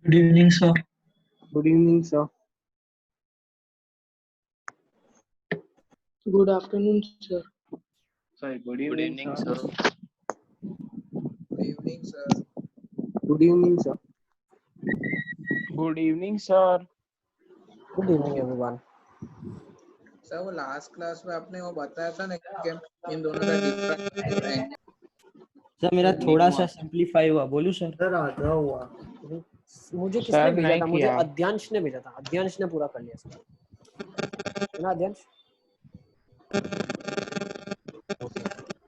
Good evening, sir. Good evening, sir. Good afternoon, sir. Sorry, good Good evening, evening, sir. sir. Good evening, sir. Good evening, sir. Good evening, sir. Good evening everyone. Sir वो last class में आपने वो बताया था ना कि इन दोनों का डिफरेंस सर मेरा नहीं थोड़ा हुआ। सा सिंपलीफाई हुआ, बोलूं सर? सर आधा हुआ। मुझे किसने सर, भेजा नहीं था? मुझे किया। अध्यांश ने भेजा था। अध्यांश ने पूरा कर लिया सर, है ना अध्यांश?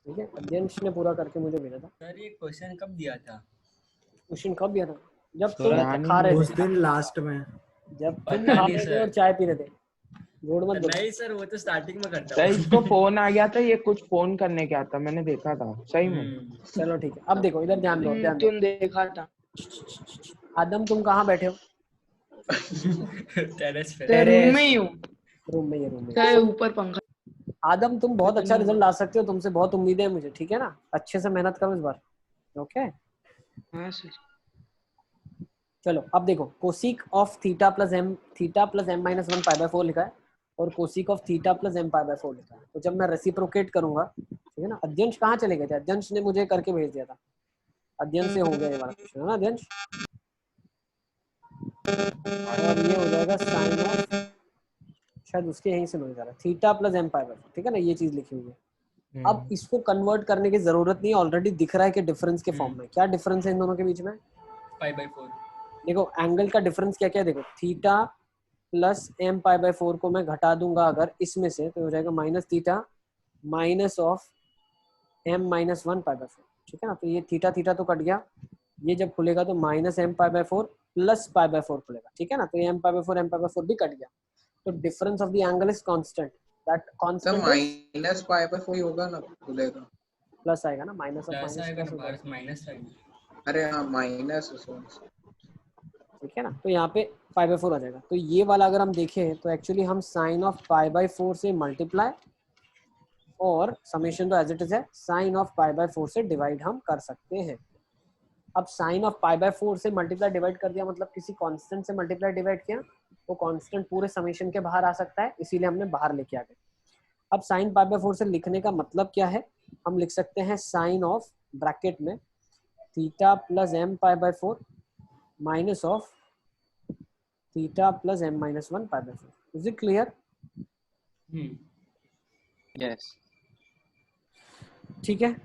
ठीक है, अध्यांश ने पूरा करके मुझे भेजा था। सर ये क्वेश्चन कब दिया था? क्वेश्चन कब दिया था? जब ध्यान तुम ही खा नहीं रहे उस थे, दिन लास्ट में। जब तुम पता खा नहीं रहे थे सर। और चाय पी रहे थे। जोड़ मत दो। नहीं सर, वो तो स्टार्टिंग में करता सर इसको फोन आ गया था, ये कुछ फोन करने क्या था, मैंने देखा था सही में। चलो ठीक है, अब देखो इधर ध्यान दो, ध्यान दो। तुम देखा था आदम तुम कहाँ बैठे हो? टेरेस पे। सर रूम में ही हूँ रूम में, ये रूम में। सर, ऊपर पंखा। आदम तुम बहुत अच्छा रिजल्ट ला सकते हो, तुमसे बहुत उम्मीद है मुझे, ठीक है ना? अच्छे से मेहनत करो इस बार, ओके? हाँ सर। चलो अब देखो, cosec of theta plus M minus 1 pi by 4 लिखा है और cosec of theta plus M pi by 4 लिखा है। तो जब मैं रेसिप्रोकेट करूंगा, ठीक है ना? अध्यंश कहाँ चले गए थे? अध्यंश ने मुझे करके भेज दिया था। अध्यंश से हो गया ये वाला क्वेश्चन, है ना अध्यंश? और ये हो जाएगा साइन ऑफ, शायद उसके यहीं से मिल जा रहा है, theta plus M pi by 4, ठीक है ना? ये चीज लिखी हुई है। अब इसको कन्वर्ट करने की जरूरत नहीं है, ऑलरेडी दिख रहा है कि डिफरेंस के फॉर्म में। क्या डिफरेंस है इन दोनों के बीच में? π/4। देखो एंगल का डिफरेंस क्या क्या है, देखो theta plus M pi by 4 को मैं घटा दूंगा अगर इसमें से, तो हो जाएगा minus theta minus of M minus 1 pi by 4, ठीक है ना? तो ये थीटा थीटा तो कट गया, ये जब खुलेगा तो minus M pi by 4 plus pi by 4 खुलेगा, ठीक है ना? तो ये एम पाई बाय 4 भी कट गया। तो difference of the angle is constant, that sir constant is minus pi पर कोई होगा ना खुलेगा। प्लस आएगा ना, माइनस ऑफ प्लस आएगा माइनस ना, प्लस, माइनस आएगा। अरे हाँ माइनस, ठीक है ना? तो यहाँ पे पाई बाय 4 आ जाएगा। तो ये वाला अगर हम देखें तो एक्चुअली हम साइन ऑफ पाई बाय 4 से मल्टीप्लाई और समेशन तो एज इट इज है, साइन ऑफ पाई बाय 4 से डिवाइड हम कर सकते हैं। अब साइन ऑफ पाई बाय 4 से मल्टीप्लाई डिवाइड कर दिया, मतलब किसी कांस्टेंट से मल्टीप्लाई डिवाइड किया, वो कांस्टेंट पूरे समेशन के बाहर आ सकता है, इसीलिए हमने बाहर लेके आ गए। अब साइन पाई बाय 4 से लिखने का मतलब क्या है? हम लिख सकते हैं साइन ऑफ ब्रैकेट में theta plus M pi by 4 minus of theta plus M minus 1 pi by 4। Is it clear? Yes. ठीक है।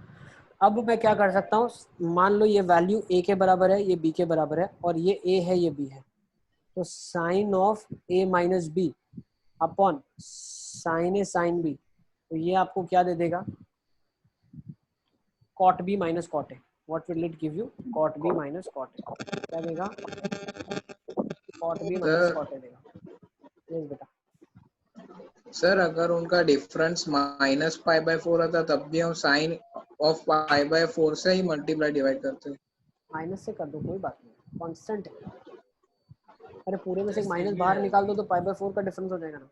अब मैं क्या कर सकता हूँ, मान लो ये वैल्यू a के बराबर है, ये b के बराबर है, और ये a है, ये b है, तो sine of a minus B upon sine A sine b, तो ये आपको क्या दे देगा? Cot b minus cot a। What will it give you? Cot b minus cot a। क्या देगा? Cot b minus cot a देगा। यस बेटा। सर अगर उनका डिफरेंस माइनस पाई बाय 4 आता तब भी हम साइन ऑफ पाई बाय 4 से ही मल्टीप्लाई डिवाइड करते हैं। माइनस से कर दो, कोई बात नहीं, कांस्टेंट है। अरे पूरे में से एक माइनस बाहर निकाल दो तो पाई बाय 4 का डिफरेंस हो जाएगा ना।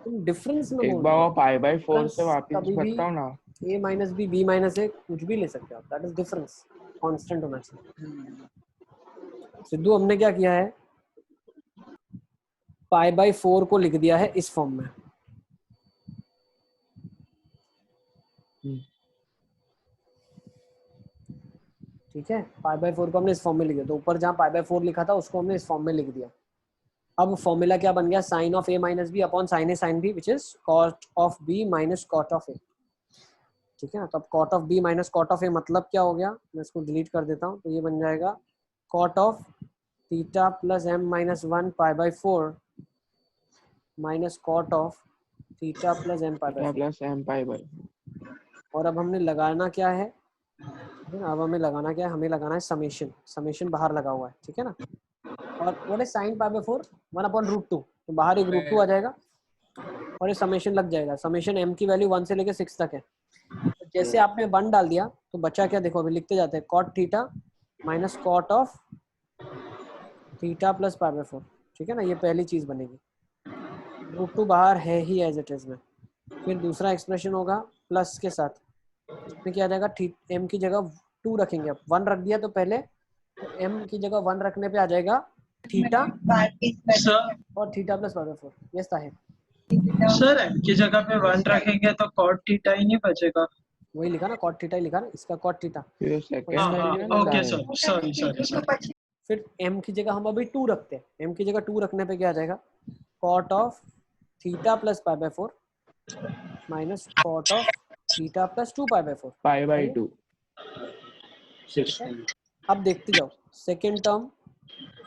तुम डिफरेंस में एक बोल बार रहे वो हो, पाई बाय 4 से Difference वापस कभी भी बताओ ना। a minus b, b minus a, कुछ भी ले सकते हो आप, दैट इज डिफरेंस, कांस्टेंट होना चाहिए। सिद्धू हमने क्या किया है, पाई बाय 4 को लिख दिया है इस फॉर्म में। ठीक है, पाई बाय 4 को हमने इस फॉर्म में लिख दिया, तो ऊपर जहां पाई बाय 4 लिखा था उसको हमने इस फॉर्म में लिख दिया। अब फॉर्मूला क्या बन गया? Sine of a minus B upon sine A sine B, which is cot of b minus cot of a। ठीक है ना? तो अब cot of b minus cot of a मतलब क्या हो गया? मैं इसको डिलीट कर देता हूँ, तो ये बन जाएगा cot of theta plus m minus 1 pi by 4 minus cot of theta plus m pi by 4। Plus M pi by. और अब हमने लगाना क्या है? अब हमें लगाना क्या है? हमें लगाना है समेशन। समेशन बाहर लगा हुआ है, ठीक है ना? और what is sine pi by 4? 1 upon root 2, तो बाहर एक रूट 2 आ जाएगा और ये समेशन लग जाएगा। समेशन m की वैल्यू 1 से लेके 6 तक है। तो जैसे आपने 1 डाल दिया तो बचा क्या? देखो अभी लिखते जाते हैं, cot theta minus cot of theta plus pi by 4, ठीक है ना? ये पहली चीज बनेगी। रूट 2 बाहर है ही एज इट इज में। फिर दूसरा एक्सप्रेशन होगा प्लस के साथ, इसमें क्या आ जाएगा? m की जगह 2 रखेंगे, अब 1 रख दिया तो पहले m की जगह 1 रखने पे आ जाएगा थीटा सर और theta plus pi by 4। Yes Tahir, sir m की जगह पे 1 रखेंगे तो cot थीटा ही नहीं बचेगा। वही लिखा ना cot थीटा ही लिखा ना, इसका cot थीटा। फिर सेकंड हाँ हाँ वेरिएबल ओके डायरेक्ट सॉरी फिर m की जगह हम अभी 2 रखते हैं, m की जगह 2 रखने पे क्या आ जाएगा cot of theta plus pi by 4 minus cot of theta plus 2 pi by 4। Pi by 2। अब देखते जाओ, सेकंड टर्म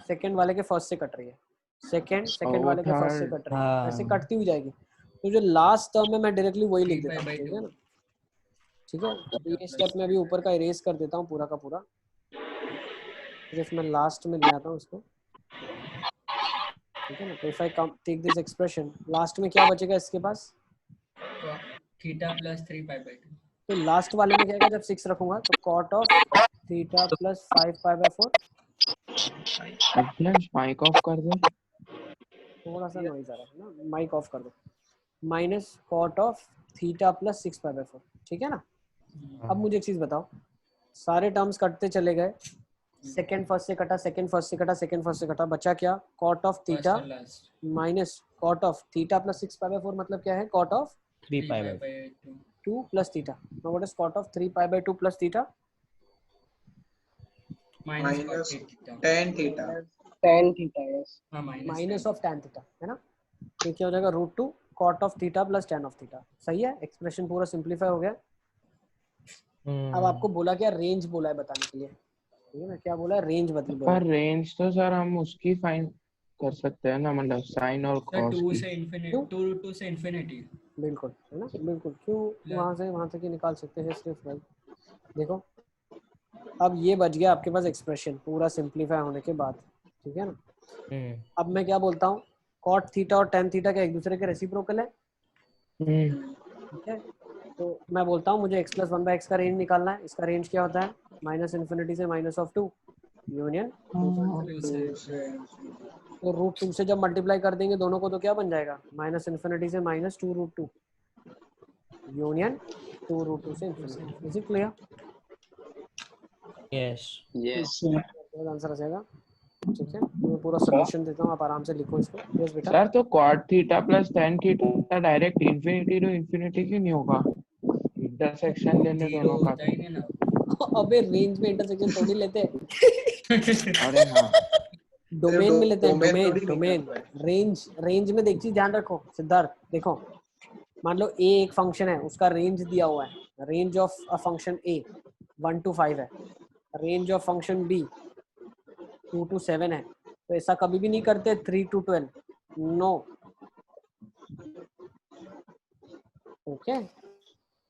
सेकंड वाले के फर्स्ट से कट रही है, सेकंड वाले के फर्स्ट से कट रही है, ऐसे कटती हुई जाएगी। तो जो लास्ट टर्म है मैं डायरेक्टली वही लिख देता हूँ, ठीक है ना। ठीक है, तो ये स्टेप मैं अभी ऊपर का इरेज कर देता हूँ पूरा का पूरा, सिर्फ मैं लास्ट में ले आता हूँ इसको, ठीक है ना। तो if I take this expression, last में क्या बचेगा इसके पास, थीटा प्लस 3 पाई बाय 2। तो लास्ट वाले में क्या आएगा जब 6 रखूंगा तो cot of theta plus 5 pi by 4। Excellent, mic off कर दे। थोड़ा सा नॉइज आ रहा है ना, माइक ऑफ कर दो। Minus cot of theta plus 6 pi by 4, ठीक है ना। अब मुझे एक चीज बताओ, सारे टर्म्स कटते चले गए, सेकंड फर्स्ट से कटा, सेकंड फर्स्ट से कटा, सेकंड फर्स्ट से कटा, बचा क्या cot of theta minus cot of theta plus 6 pi by 4, मतलब क्या है cot of 3 pi by 2 plus theta. Now what is cot of 3 pi by 2 plus theta, minus tan theta tan theta, yes, हां minus of tan theta, है ना। तो क्या हो जाएगा √2 cot of theta plus tan of theta. सही है, expression पूरा सिंपलीफाई हो गया। अब आपको बोला क्या, रेंज बोला है बताने के लिए, ठीक है ना। क्या बोला है, रेंज बदल बोला। पर रेंज तो सर हम उसकी फाइंड कर सकते हैं ना, मतलब साइन और सर cos 2 की। से इंफिनिटी, 2 से इंफिनिटी। बिल्कुल, है ना, बिल्कुल। क्यों वहां से ही निकाल सकते हैं सिर्फ भाई। देखो अब ये बच गया आपके पास एक्सप्रेशन पूरा सिंपलीफाई होने के बाद, ठीक है ना। अब मैं क्या बोलता हूँ, cot थीटा और tan थीटा क्या एक दूसरे के रेसिप्रोकल है, ठीक है। तो मैं बोलता हूँ मुझे x प्लस 1/x का रेंज निकालना है। इसका रेंज क्या होता है, माइनस इन्फिनिटी से माइनस ऑफ 2 यूनियन। तो √2 से जब मल्टीप्लाई कर देंगे दोनों को तो क्या बन जाएगा, माइनस इन्फिनिटी से माइनस 2√2 यूनियन 2√2 से infinity. Is it clear? Yes answer आ जाएगा, ठीक है। मैं पूरा सॉल्यूशन देता हूँ, आप आराम से लिखो इसको। यस बेटा। सर तो cot theta plus tan theta direct infinity to infinity क्यों नहीं होगा, इंटरसेक्शन ले ले दोनों का। होता ही नहीं ना। अबे रेंज में इंटरसेक्शन थोड़ी लेते हैं, अरे हाँ, डोमेन में लेते हैं, डोमेन डोमेन। रेंज में देख चीज ध्यान रखो सिद्धार्थ। देखो मान लो a एक फंक्शन है, उसका रेंज दिया हुआ है, range of a function a 1 to 5 है, range of function b 2 to 7 है। तो ऐसा कभी भी नहीं करते 3 to 12, नो। ओके,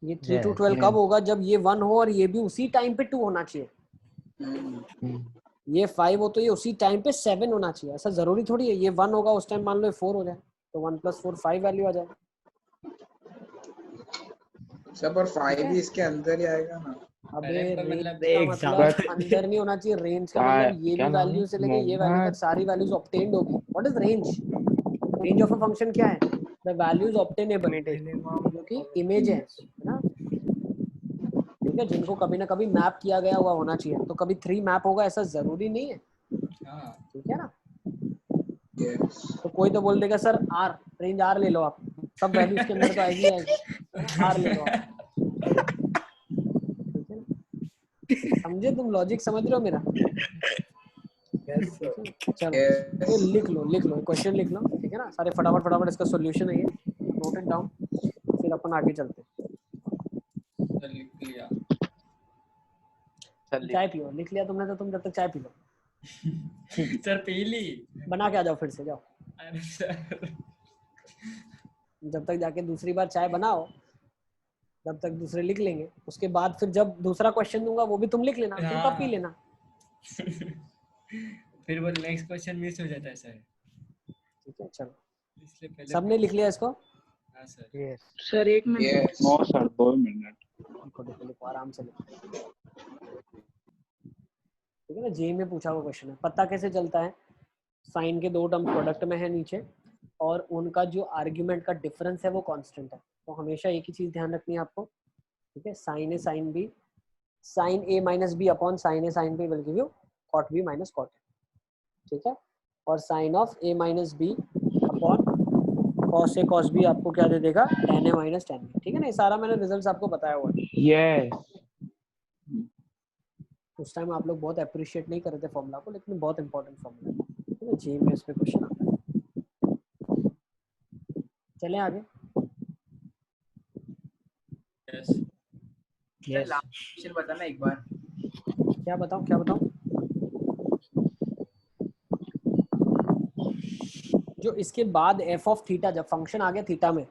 ये 3 to 12 कब होगा, जब ये 1 हो और ये भी उसी टाइम पे 2 होना चाहिए। ये 5 हो तो ये उसी टाइम पे 7 होना चाहिए। ऐसा जरूरी थोड़ी है ये 1 होगा उस टाइम मान लो 4 हो जाए, तो 1 + 4 5 वैल्यू आ जाए। सब पर 5 भी इसके अंदर ही आएगा ना। अबे Correct, रेंज मतलब का मतलब अंदर नहीं होना चाहिए, रेंज का मतलब ये भी वैल्यू से लेके ये वैल्यू तक सारी वैल्यूज ऑब्टेन्ड होगी। What is range? Range of a function क्या है, द वैल्यूज ऑब्टेनेबल, जो कि इमेज है ना, ठीक है, जिनको कभी ना कभी मैप किया गया हुआ होना चाहिए। तो कभी 3 मैप होगा ऐसा जरूरी नहीं है, हां ठीक है ना। यस तो कोई तो बोल देगा सर आर, रेंज आर ले लो आप, सब वैल्यूज के अंदर तो आएगी आर ले लो आप, ठीक है ना। समझे तुम, लॉजिक समझ रहे हो मेरा? यस सर, चलो ये लिख लो क्वेश्चन लिख लो, ठीक है ना। सारे फटाफट इसका सॉल्यूशन है ये, नोट इट डाउन, फिर अपन आगे चलते हैं। सर लिख लिया। चाय पियो, लिख लिया तुमने तो तुम जब तक चाय पी लो। सर पी ली। बना के आ जाओ, फिर से जाओ, अरे सर जब तक जाके दूसरी बार चाय बनाओ तब तक दूसरे लिख लेंगे। उसके बाद फिर जब दूसरा क्वेश्चन दूंगा वो भी तुम लिख लेना, तुम तब पी लेना। फिर वो नेक्स्ट क्वेश्चन मिस हो जाता है सर, ठीक है चलो, इसलिए पहले सबने लिख लिया इसको? हां sir. Sir 1 minute. Yes no sir 2 minute. देखो आराम से लिखो, ठीक है ना। जे में पूछा हुआ क्वेश्चन है, पता कैसे चलता है, साइन के 2 टर्म प्रोडक्ट में है नीचे, और उनका जो आर्ग्यूमेंट का डिफरेंस है वो कांस्टेंट है। तो हमेशा एक ही चीज ध्यान रखनी है आपको, ठीक है। Sine A sine B, sine A minus B upon sine A sine B will give you cot B minus cot A, ठीक है। और sine of A minus B upon cos A cos B आपको क्या दे देगा, tan A minus tan B, ठीक है ना। ये सारा मैंने रिजल्ट्स आपको बताया हुआ है। यस उस टाइम आप लोग बहुत अप्रिशिएट नहीं कर रहे थे फॉर्मूला को, लेकिन बहुत इंपॉर्टेंट फॉर्मूला है, ठीक है। जी में इसमें क्वेश्चन आता है। चलें आगे। यस यस क्वेश्चन बताना एक बार। क्या बताऊं क्या बताऊं? जो इसके बाद एफ ऑफ थीटा, जब फंक्शन आ गया थीटा में,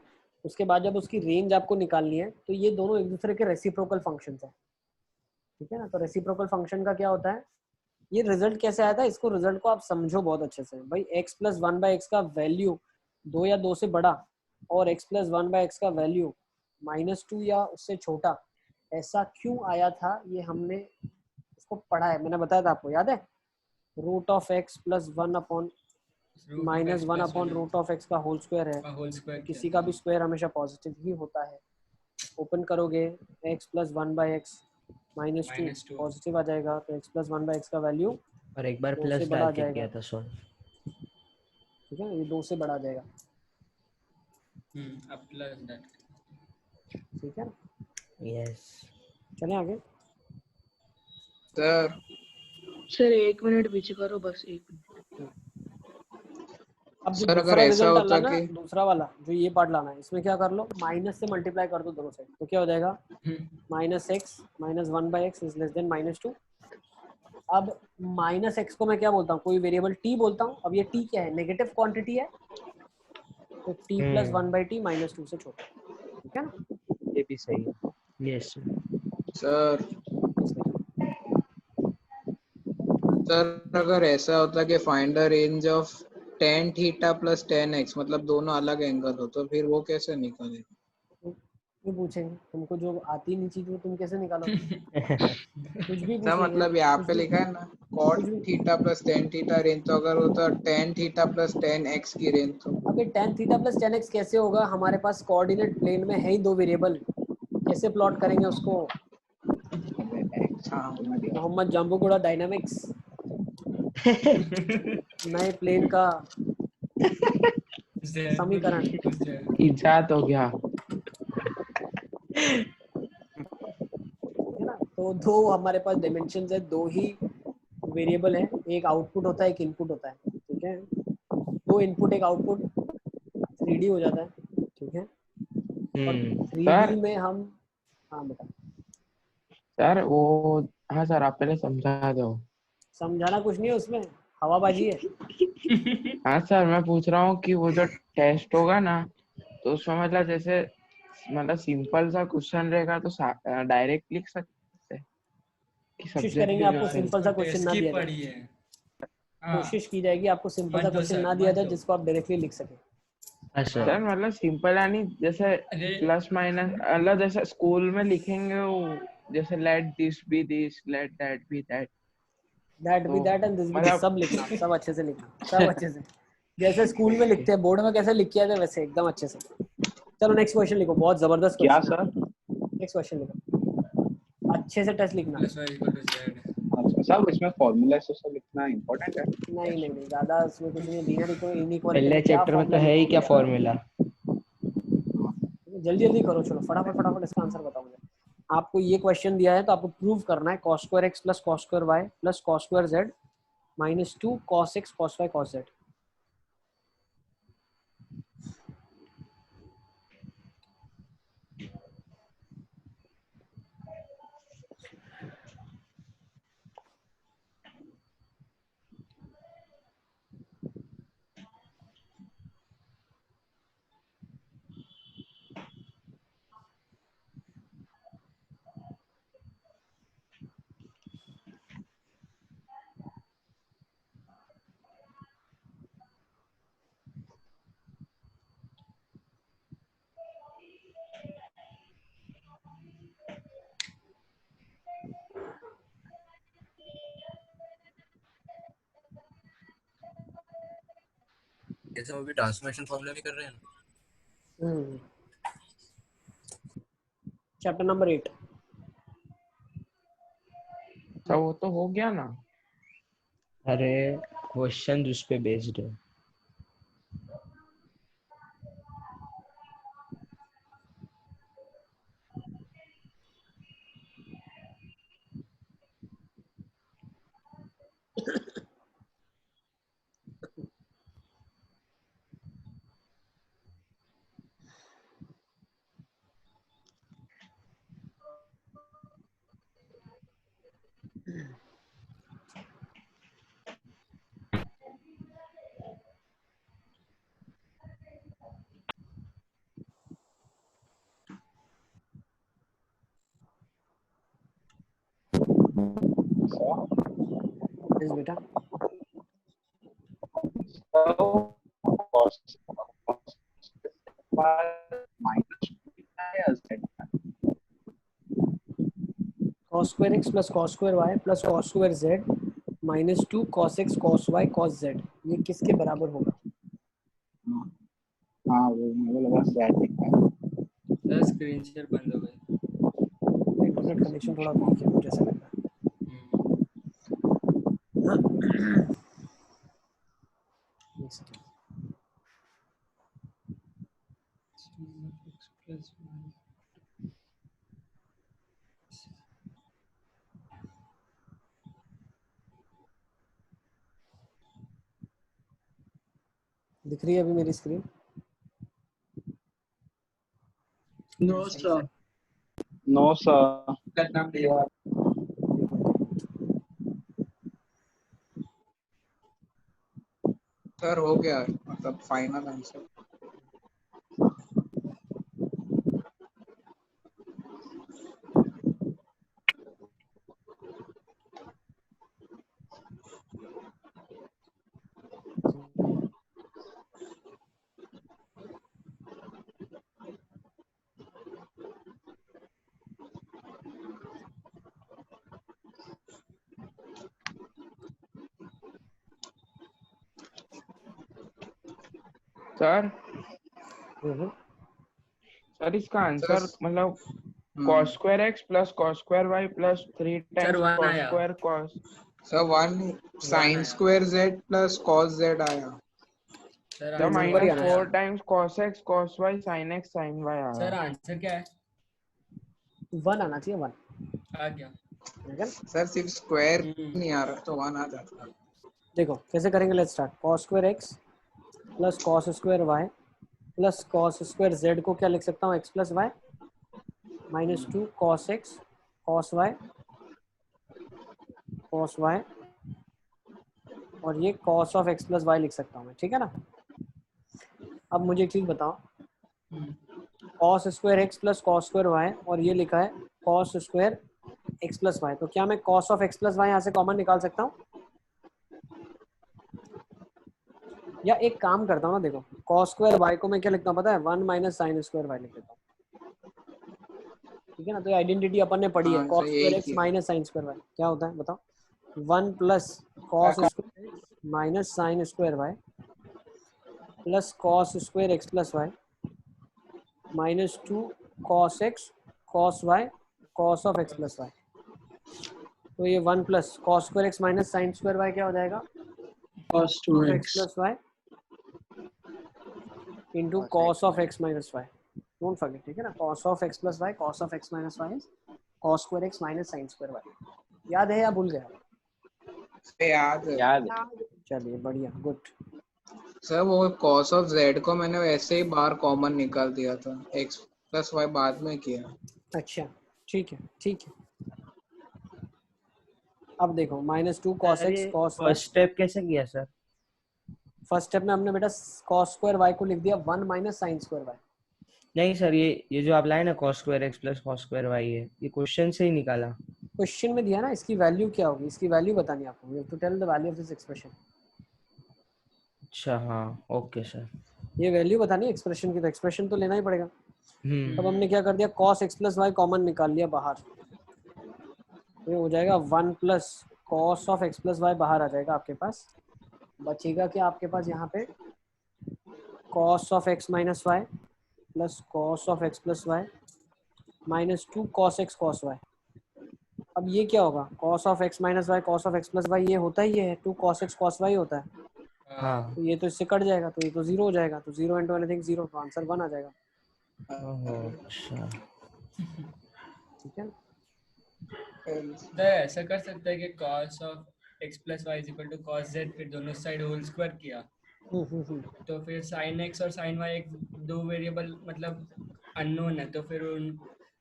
उसके बाद जब उसकी रेंज आपको निकालनी है, तो ये दोनों एक दूसरे के रेसिप्रोकल फंक्शंस हैं, ठीक है ना। तो रेसिप्रोकल फंक्शन का क्या होता है, ये रिजल्ट कैसे आया था, इसको रिजल्ट को आप समझो बहुत अच्छे से भाई। x प्लस 1/x का वैल्यू 2 या 2 से बड़ा और x प्लस 1/x का वैल्यू -2 या उससे छोटा, ऐसा क्यों आया था ये हमने इसको पढ़ा है, मैंने बताया था आपको, याद है। Root of x plus 1 upon -1 upon root of x का होल स्क्वायर है, होल स्क्वायर किसी का भी स्क्वायर हमेशा पॉजिटिव ही होता है। ओपन करोगे x प्लस 1/x -2 पॉजिटिव आ जाएगा, तो x प्लस 1/x का वैल्यू और एक बार 2 प्लस से बड़ा आ डाल के जाएगा, किया था सॉल्व। ठीक है, ये 2 से बड़ा आ जाएगा, अब प्लस दैट, ठीक है। यस चलें आगे। सर सर 1 मिनट पीछे करो, बस 1 मिनट। अब जो सर, अगर दूसरा ऐसा रिजल्ट होता लाना, कि दूसरा वाला जो ये पार्ट लाना है, इसमें क्या कर लो, माइनस से मल्टीप्लाई कर दो दोनों साइड, तो क्या हो जाएगा, -x - 1/x is less than -2। अब -x को मैं क्या बोलता हूँ, कोई वेरिएबल t बोलता हूँ। अब ये t क्या है, नेगेटिव क्वांटिटी है, तो t प्लस 1/t -2 से छोटा, ठीक है ना। ये भी सही है। यस सर अगर ऐसा होता कि find the range of tan theta plus tan x, मतलब दोनों अलग एंगल हो, तो फिर वो कैसे निकाले? ये पूछेंगे तुमको, जो आती नहीं चीज वो तुम कैसे निकालोगे, कुछ भी सर पूछेंगे, मतलब यहाँ कुछ पे भी लिखा है ना cot कुछ भी। Theta plus tan theta range, तो अगर वो तो tan theta plus tan x की रेंज, तो अबे tan theta plus tan x कैसे होगा, हमारे पास कोऑर्डिनेट प्लेन में है ही 2 वेरिएबल, कैसे प्लॉट करेंगे उसको। मोहम्मद जाम्बुगुड़ा डायनामिक्स, नए प्लेन का समीकरण, इजाद हो गया। है ना। तो 2 हमारे पास डायमेंशंस है, 2 ही वेरिएबल है, एक आउटपुट होता है एक इनपुट होता है, ठीक है। 2 इनपुट एक आउटपुट 3D हो जाता है, ठीक है। और 3D में हम, हाँ बेटा सर वो, हाँ सर आप पहले समझा दो। समझाना कुछ नहीं है उसमें, हवाबाजी है। हाँ सर मैं पूछ रहा हूँ कि वो जो टेस्ट होगा ना, तो उसमें मतलब जैसे मतलब सिंपल सा क्वेश्चन रहेगा तो डायरेक्ट लिख सकते हैं कि कोशिश सब्जेक्ट करेंगे के आपको क्वेश्चन। सिंपल सा क्वेश्चन ना दिया जाए, पढ़ी है। कोशिश की जाएगी आपको सिंपल सा क्वेश्चन ना दिया जाए जिसको आप डायरेक्टली लिख सके। सर मतलब सिंपल है नहीं, जैसे प्लस माइनस मतलब जैसे स्कूल में लिखेंगे वो, जैसे let this be this, let that be that, that be that and this be this, सब लिखना, सब अच्छे से लिखना, सब अच्छे से, जैसे स्कूल में लिखते हैं बोर्ड में कैसे लिख किया जाए वैसे एकदम अच्छे से। चलो नेक्स्ट क्वेश्चन लिखो, बहुत जबरदस्त क्या क्वेश्चन है। सर? नेक्स्ट क्वेश्चन लिखो, अच्छे से टेस्ट लिखना। अच्छा सब इसमें फॉर्मूला से सब लिखना इम्पोर्टेंट है? नहीं नहीं नहीं, ज्यादा इसमें कुछ नहीं, लीनियर इनइक्वालिटी पहले में क्या चैप्टर में तो फॉर्मूला है ही लिखोगे क्या यार। फॉर्मूला। जल्दी जल्दी करो, चलो फटाफट फटाफट इसका आंसर बताओ मुझे। आपको ये क्वेश्चन दिया है तो आपको प्रूव करना है cos square x plus cos square y plus cos square z -2 cos x cos y cos z। जैसे हम अभी ट्रांसफॉर्मेशन फॉर्मूला भी कर रहे हैं। Chapter number 8। तो वो तो हो गया ना। अरे क्वेश्चन उस पे बेस्ड है। यस बेटा। cos square x plus cos square y plus cos square z minus 2 cos x cos y cos z, ये किसके बराबर होगा? हाँ वो मुझे लगा सेट दिखा है। सर स्क्रीन शेयर बंद हो गई। इंटरनेट कनेक्शन थोड़ा वीक है मुझे ऐसा लग रहा है। एक सेकंड। x plus y दिख रही है अभी मेरी screen? No sir. No sir. Sir हो गया मतलब final answer. Sir hmm, sir इसका आंसर मतलब hmm. cos square x plus cos square y plus 3 sir times one cos आया। square cos सर 1 sin आया। square z plus cos z आया। Sir the answer number ही minus आना 4 चाहिए। times cos x cos y sin x sin y sir आया। Answer क्या है? 1 आना चाहिए, 1। आ गया। लेकिन सर सिर्फ स्क्वायर नहीं आ रहा तो 1 आ जाता। देखो कैसे करेंगे, let's start. cos square x plus cos square y plus cos square z को क्या लिख सकता हूँ? x plus y minus 2 cos x cos y और ये cos of x plus y लिख सकता हूँ मैं, ठीक है ना? अब मुझे एक चीज बताओ, cos square x plus cos square y और ये लिखा है cos square x plus y, तो क्या मैं cos of x plus y यहाँ से कॉमन निकाल सकता हूँ? या एक काम करता हूँ ना, देखो cos square y को मैं क्या लिखता हूँ पता है? 1 माइनस साइन स्क्वायर y लिख लेता हूँ, ठीक है ना? तो ये आइडेंटिटी अपन ने पढ़ी है, हाँ, cos सर square यही x किया। माइनस साइन स्क्वायर y क्या होता है बताओ? 1 plus cos square x minus sine square y plus cos square x plus y minus 2 cos x cos y cos of x plus y। तो ये 1 plus cos square x minus sine square y क्या हो जाएगा? cos x 2x plus y into cos of x minus y। Don't forget, ठीक है ना? cos of x plus y cos of x minus y is cos square x minus sin square y। याद है या भूल गया? याद है। याद चलिए बढ़िया, गुड। सर वो cos of z को मैंने वैसे ही बाहर कॉमन निकाल दिया था, x plus y बाद में किया। अच्छा ठीक है, ठीक है। अब देखो माइनस 2 cos सर x ये cos y। फर्स्ट स्टेप कैसे किया सर? फर्स्ट स्टेप में हमने बेटा cos स्क्वायर y को लिख दिया 1 माइनस साइन स्क्वायर y। नहीं सर, ये जो आप लाए ना cos square x plus cos square y है, ये क्वेश्चन से ही निकाला। क्वेश्चन में दिया ना, इसकी वैल्यू क्या होगी, इसकी वैल्यू बतानी आपको। You have to tell the value of this expression. अच्छा हाँ, ओके सर। ये वैल्यू बतानी है एक्सप्रेशन की, तो एक्सप्रेशन तो लेना ही पड़ेगा। तब हमने क्या कर दिया, cos x plus y common निकाल लिया बाहर, ये हो जाएगा 1 plus cos of x plus y बाहर आ जाएगा आपके पास। बचेगा क्या आपके पास यहाँ पे? cos of x minus y plus cos of x plus y minus 2 cos x cos y। अब अब ये क्या होगा, cos of x minus Y cos of x plus Y, ये होता ही है 2 cos x cos y होता है, हाँ तो ये तो इससे कट जाएगा, तो ये तो 0 हो जाएगा, तो 0 इंटू एनीथिंग 0, तो आंसर 1 आ जाएगा। ओहो अच्छा ठीक है, तो ऐसा कर सकते हैं कि cos of x plus Y is equal to cos z, फिर दोनों साइड होल स्क्वायर किया, तो फिर sin x और sin y एक दो वेरिएबल मतलब अननोन है, तो फिर उन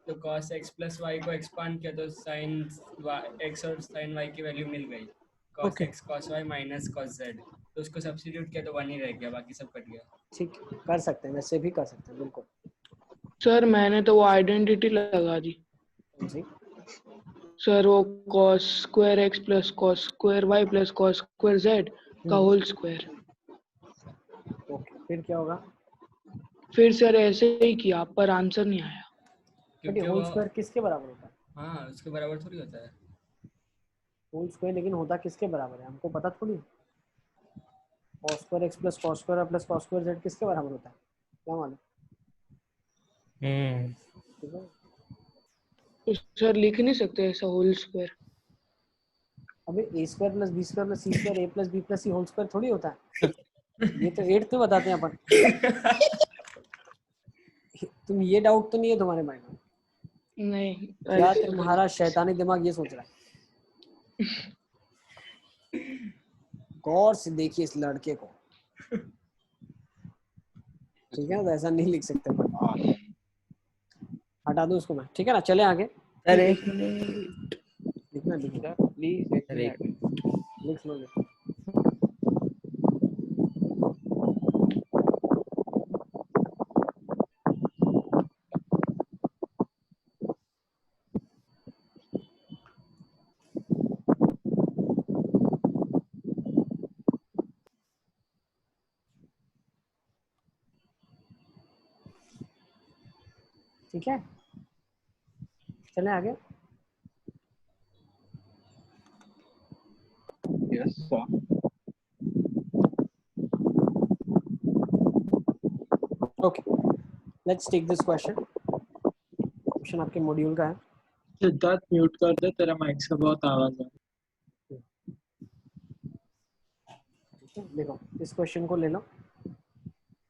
तो cos x प्लस y को एक्सपांड किया तो sin x और sin y की वैल्यू मिल गई, cos Okay. x cos y minus cos z, तो उसको सब्स्टिट्यूट किया तो 1 ही रह गया, बाकी सब कट गया। ठीक कर सकते हैं, वैसे भी कर सकते हैं बिल्कुल। सर मैंने तो वो आइडेंटिटी लगा दी जी सर, वो cos square x plus cos square y plus cos square z का होल स्क्वायर। ओके, फिर क्या होगा? फिर सर ऐसे ही किया पर आंसर नहीं आया। बट क्योंकि होल वो स्क्वायर किसके बराबर होता है? हाँ उसके बराबर थोड़ी होता है। होल स्क्वायर लेकिन होता किसके बराबर है, हमको पता थोड़ी। cos square x plus cos square plus cos square z किसके बराबर होता है, क्या मालूम? ठीक है, तो सर लिख नहीं सकते ऐसा होल स्क्वायर? अबे a square plus b square plus c square a plus b plus c whole square थोड़ी होता है। ये तो 8th में बताते हैं अपन। तुम ये डाउट तो नहीं है तुम्हारे माइंड में? नहीं या ऐसे तुम्हारा शैतानी दिमाग ये सोच रहा है? गौर से देखिए इस लड़के को, ठीक है ना, तो ऐसा नहीं लिख सकते अपन। हटा दूं उसको मैं, ठीक है ना, चले आगे। सर एक मिनट लिखना लिखना, सर प्लीज सर एक लिख लो। ठीक है, चले आगे। Yes sir. Okay, let's take this question. Question आपके मॉड्यूल का है। सिद्धार्थ म्यूट कर दे, तेरा माइक से बहुत आवाज आ रही ठीक है, देखो इस क्वेश्चन को ले लो।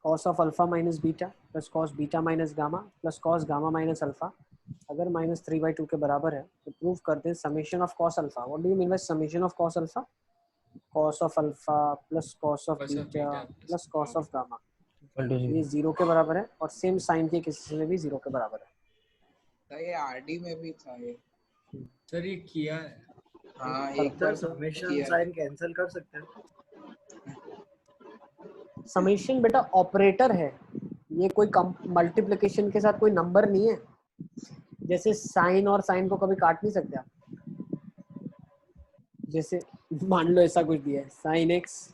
cos of alpha minus beta plus cos beta minus gamma plus cos gamma minus alpha अगर -3/2 के बराबर है तो प्रूव कर दे summation of cos alpha. What do you mean by summation of cos alpha? cos of alpha plus cos of beta plus cos of gamma, ये 0 के बराबर है, और सेम साइन के किसी में भी 0 के बराबर है। तो ये आरडी में भी था ये। सर ये किया है। हाँ एक बार समेशन साइन कैंसिल कर सकते हैं। समेशन बेटा ऑपरेटर है, ये कोई मल्टीप्लिकेशन के साथ कोई नंबर नहीं है। जैसे साइन और साइन को कभी काट नहीं सकते आप। जैसे मान लो ऐसा कुछ दिया है, sine x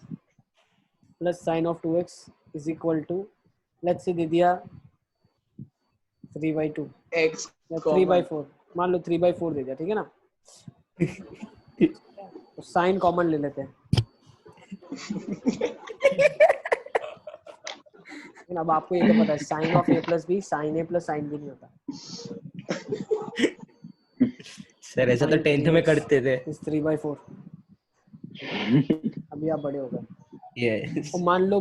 plus sine of 2x is equal to, let's say दे दिया 3/2 एक्स या 3/4, मान लो 3/4 दे दिया, ठीक है ना। तो साइन कॉमन ले लेते हैं। लेकिन अब आपको ये तो पता है sine of a plus B sine a plus sine B नहीं होता। सर ऐसा तो 10th में करते थे। 3/4। अभी आप बड़े हो गए। यस और मान लो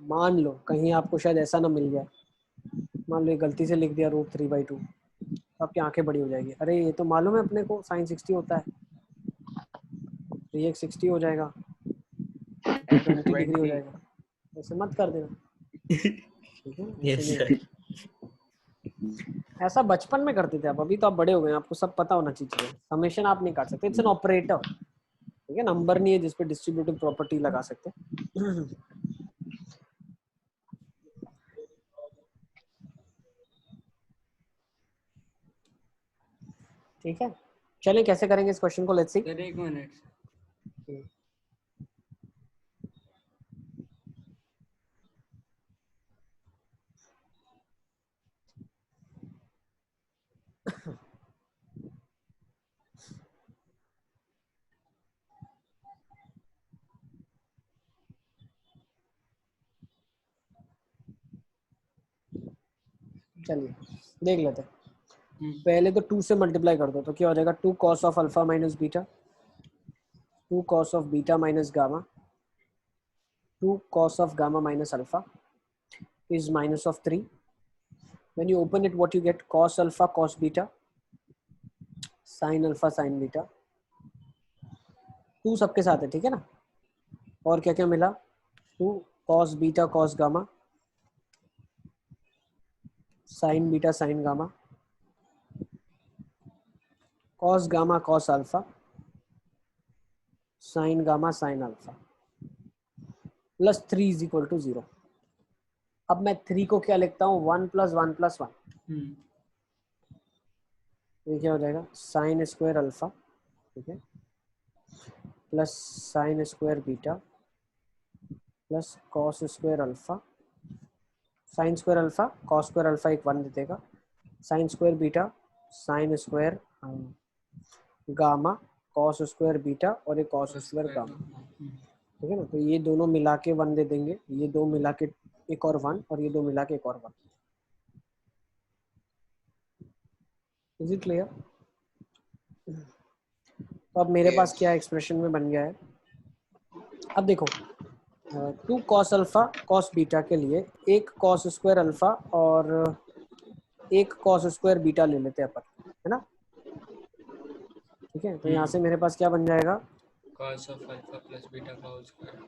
मान लो कहीं आपको शायद ऐसा ना मिल जाए, मान लो ये गलती से लिख दिया √3/2, तो आपकी आंखें बड़ी हो जाएगी। अरे ये तो मालूम है अपने को साइन 60 होता है, तो ये 60 हो जाएगा, 20 डिग्री हो जाएगा। ऐसे मत कर देना, ठीक है। Yes sir. ऐसा बचपन में करते थे आप, अभी तो आप बड़े हो गए, आपको सब पता होना चाहिए। समेशन आप नहीं काट सकते, इट्स एन ऑपरेटर, ठीक है। नंबर नहीं है जिसपे डिस्ट्रीब्यूटिव प्रॉपर्टी लगा सकते। ठीक है, चलिए कैसे करेंगे इस क्वेश्चन को, लेट्स सी। सर एक मिनट, चलिए देख लेते हैं। पहले तो 2 से मल्टीप्लाई कर दो तो क्या हो जाएगा 2 cos of alpha minus beta, 2 cos of beta minus gamma, 2 cos of gamma minus alpha is minus of 3. When you open it, what you get? Cos alpha, cos beta, sin alpha, sin beta. 2 सबके साथ है, ठीक है ना? और क्या क्या मिला? 2 cos beta, cos gamma, sin beta, sin gamma, cos gamma, cos alpha, sin gamma, sin alpha. Plus 3 is equal to 0. अब मैं 3 को क्या लिखता हूँ 1 + 1 + 1. ये क्या हो जाएगा साइन स्क्वायर अल्फा, ठीक है, plus sine square beta plus cos square alpha, sine square alpha cos square alpha एक 1 दे देगा, sine square beta sine square gamma cos square beta और एक कॉस स्क्वायर गामा, ठीक है ना. तो ये दोनों मिला के 1 दे देंगे, ये दो मिला के एक और 1 और ये दो मिला के एक और 1. Is it clear? तो अब मेरे पास क्या एक्सप्रेशन में बन गया है. अब देखो 2 cos अल्फा cos बीटा के लिए एक cos स्क्वायर अल्फा और एक cos स्क्वायर बीटा ले लेते हैं अपन, है ना. ठीक है, तो यहाँ से मेरे पास क्या बन जाएगा cos of alpha plus beta का होल स्क्वायर,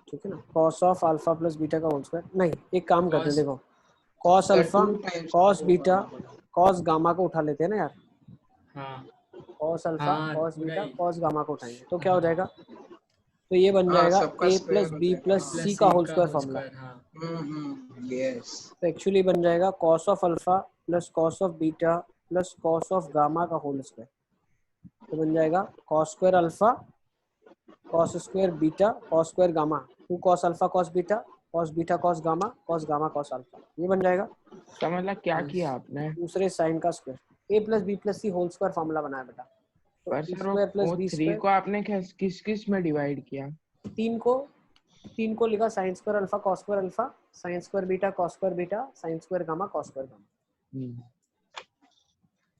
ठीक है ना. cos of alpha plus beta का होल स्क्वायर नहीं, एक काम करते हैं, देखो cos alpha cos beta cos gamma को उठा लेते हैं ना यार. हाँ cos अल्फा हाँ, cos बीटा नहीं। cos गामा को उठाएंगे तो क्या हो जाएगा, तो ये बन जाएगा सबका a square + हो b जाएगा। + c का होल स्क्वायर फॉर्मूला. हाँ यस तो एक्चुअली बन जाएगा cos of alpha plus cos of beta plus cos of gamma का होल स्क्वायर. तो बन जाएगा cos square alpha cos square beta cos square gamma, 2 cos alpha cos beta cos beta cos gamma cos alpha. ये बन जाएगा. तो मतलब क्या किया आपने? दूसरे साइन का square a + b + c whole square formula बनाया बेटा. तो पर a सर स्क्वायर प्लस वो b 3 स्क्वायर को आपने किस किस में डिवाइड किया? 3 को लिखा sin square alpha cos square alpha sin square beta cos square beta sin square gamma cos square gamma.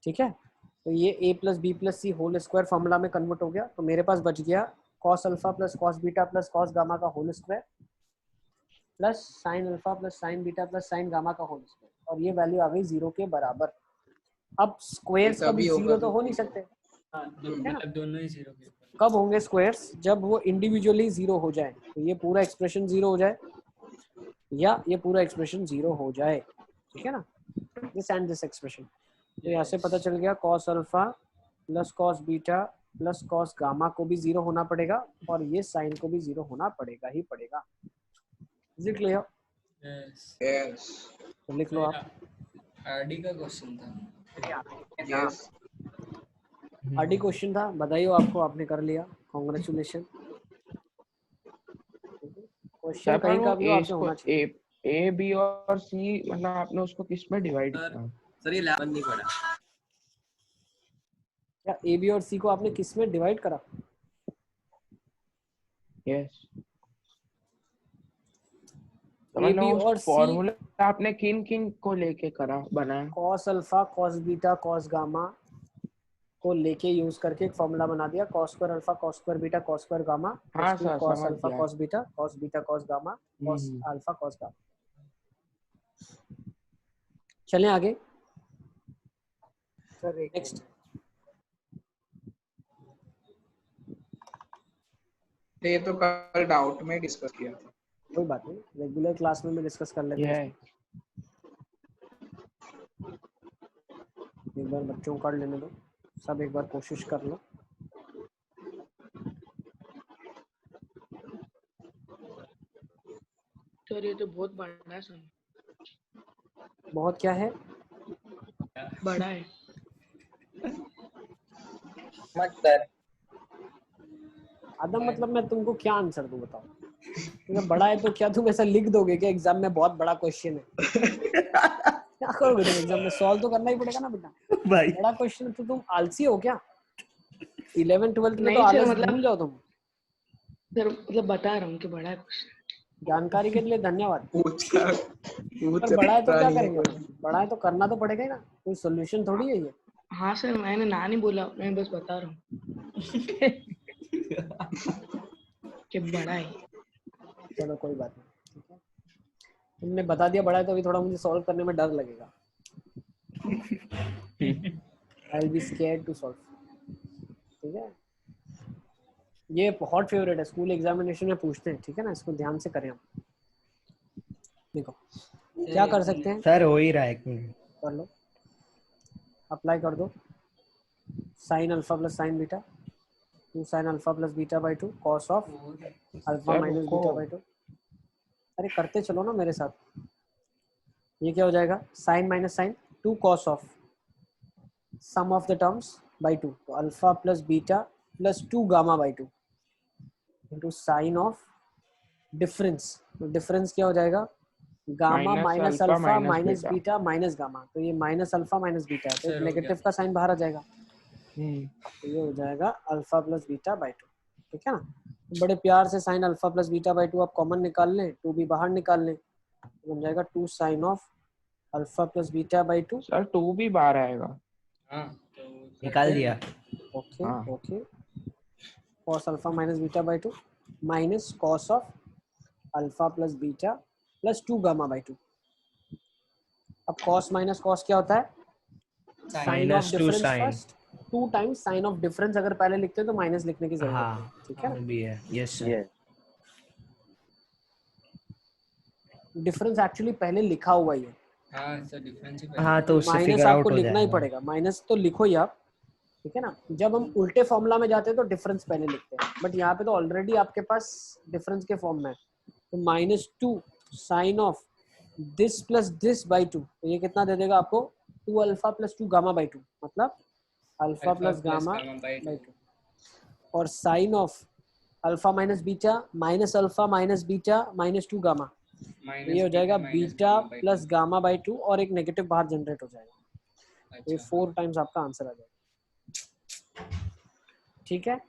ठीक है, तो ये a + b + c whole square formula में कन्वर्ट हो गया. तो मेरे पास बच गया cos alpha plus cos beta plus cos gamma का whole square plus sin alpha plus sin beta plus sin gamma का होल स्क्वायर, और ये वैल्यू आ गई 0 के बराबर. अब स्क्वायर्स कभी 0 तो हो नहीं सकते. मतलब दोनों ही 0 के ऊपर. कब होंगे स्क्वायर्स? जब वो इंडिविजुअली 0 हो जाए. तो ये पूरा एक्सप्रेशन 0 हो जाए या ये पूरा एक्सप्रेशन 0 हो जाए, ठीक है ना. This and this expression. तो यहाँ से पता चल गया cos alpha plus cos beta plus cos gamma को भी 0 होना पड़ेगा और ये साइन को भी 0 होना पड़ेगा ही पड़ेगा. Is it clear? यस तो लिख लो आप. आरडी का क्वेश्चन था. यस आरडी क्वेश्चन था, बधाई हो आपको, आपने कर लिया, कांग्रेचुलेशन. क्वेश्चन कहीं का भी आपसे होना चाहिए. ए बी और सी मतलब आपने उसको किस में डिवाइड किया? सर ये 11 नहीं पड़ा. क्या ए बी और सी को आपने किस में डिवाइड करा? यस. ए बी और सी फॉर्मूला आपने किन किन को लेके करा बनाया? cos alpha cos beta cos gamma को लेके यूज करके एक फॉर्मूला बना दिया. cos square alpha cos square beta cos square gamma, हाँ सर, cos समझ अल्फा गया. cos beta cos gamma cos alpha cos gamma. चलें आगे. नेक्स्ट. ये तो कल डाउट में डिस्कस किया था. कोई बात नहीं, रेगुलर क्लास में भी डिस्कस कर लेते हैं. एक बार बच्चों को कर लेने दो, सब एक बार कोशिश कर लो. सर ये तो बहुत बड़ा है सर. बहुत क्या है? बड़ा है. मत कर. आदम मतलब मैं तुमको क्या आंसर दूं बताओ. तो बड़ा है तो क्या तुम ऐसा लिख दोगे कि एग्जाम में बहुत बड़ा क्वेश्चन है? क्या करोगे तुम एग्जाम में? सॉल्व तो करना ही पड़ेगा ना बेटा. भाई बड़ा क्वेश्चन है तो तुम आलसी हो क्या? 11 12 में नहीं तो सर, आलस मतलब- भूल जाओ तुम. सर मतलब बता रहा हूँ कि बड़ा है क्वेश्चन. जानकारी के लिए धन्यवाद. पूछ पर बड़ा है तो क्या करेंगे? बड़ा है तो करना तो पड़ेगा ही ना, कोई सोल्यूशन थोड़ी है ये. हाँ सर, मैंने ना नहीं बोला, मैं बस बता रहा हूँ कि बड़ा है। चलो कोई बात नहीं, ठीक है। तुमने बता दिया बड़ा है तो अभी थोड़ा मुझे सॉल्व करने में डर लगेगा। I will be scared to solve, ठीक है। ये बहुत फेवरेट है, स्कूल एग्जामिनेशन में पूछते हैं, ठीक है ना, इसको ध्यान से करें हम। देखो क्या कर सकते हैं सर, हो ही रहा है, एक मिनट कर लो, अप्लाई कर दो। Sine alpha plus sign beta, 2 sine alpha plus beta by 2 cos of alpha minus beta by 2। अरे करते चलो ना मेरे साथ। ये क्या हो जाएगा, sine minus sine 2 cos of sum of the terms by 2, तो alpha plus beta plus 2 gamma by 2 into sine of difference. तो डिफरेंस क्या हो जाएगा, gamma minus alpha minus beta minus gamma, तो ये माइनस अल्फा माइनस बीटा है, तो एक नेगेटिव का साइन बाहर आ जाएगा, तो ये हो जाएगा अल्फा प्लस बीटा बाई 2, ठीक है ना। तो बड़े प्यार से sine alpha plus beta by 2 आप कॉमन निकाल लें, 2 भी बाहर निकाल लें, तो बन जाएगा 2 sine of alpha plus beta by 2। Sir 2 भी बाहर आएगा। हाँ तो निकाल दिया। Okay okay, cos alpha minus beta by 2 minus cos of alpha plus beta plus 2 gamma by 2। अब कॉस माइनस कॉस क्या होता है, sine of difference first, 2 times sine of difference. अगर पहले लिखते हैं तो माइनस लिखने की जरूरत है, ठीक है ना। भी है, यस सर। डिफरेंस एक्चुअली पहले लिखा हुआ ही है। हाँ सर, डिफरेंस ही हाँ, तो उससे माइनस फिगर आपको आउट हो लिखना ही जाएगा। पड़ेगा, माइनस तो लिखो ही आप, ठीक है ना। जब हम उल्टे फॉर्मूला में जाते हैं तो डिफरेंस पहले लिखते हैं, बट यहाँ पे तो ऑलरेडी आपके पास डिफरेंस के फॉर्म में है। तो -2 sine of this plus this by 2, तो ये कितना दे देगा आपको, 2 अल्फा प्लस 2 गामा बाई 2, मतलब अल्फा प्लस गामा बाई 2। और sine of alpha minus beta minus alpha minus beta minus 2 gamma, ये हो जाएगा बीटा प्लस गामा बाई 2, और एक नेगेटिव बाहर जनरेट हो जाएगा। ये 4 टाइम्स आपका आंसर आ जाएगा, ठीक है।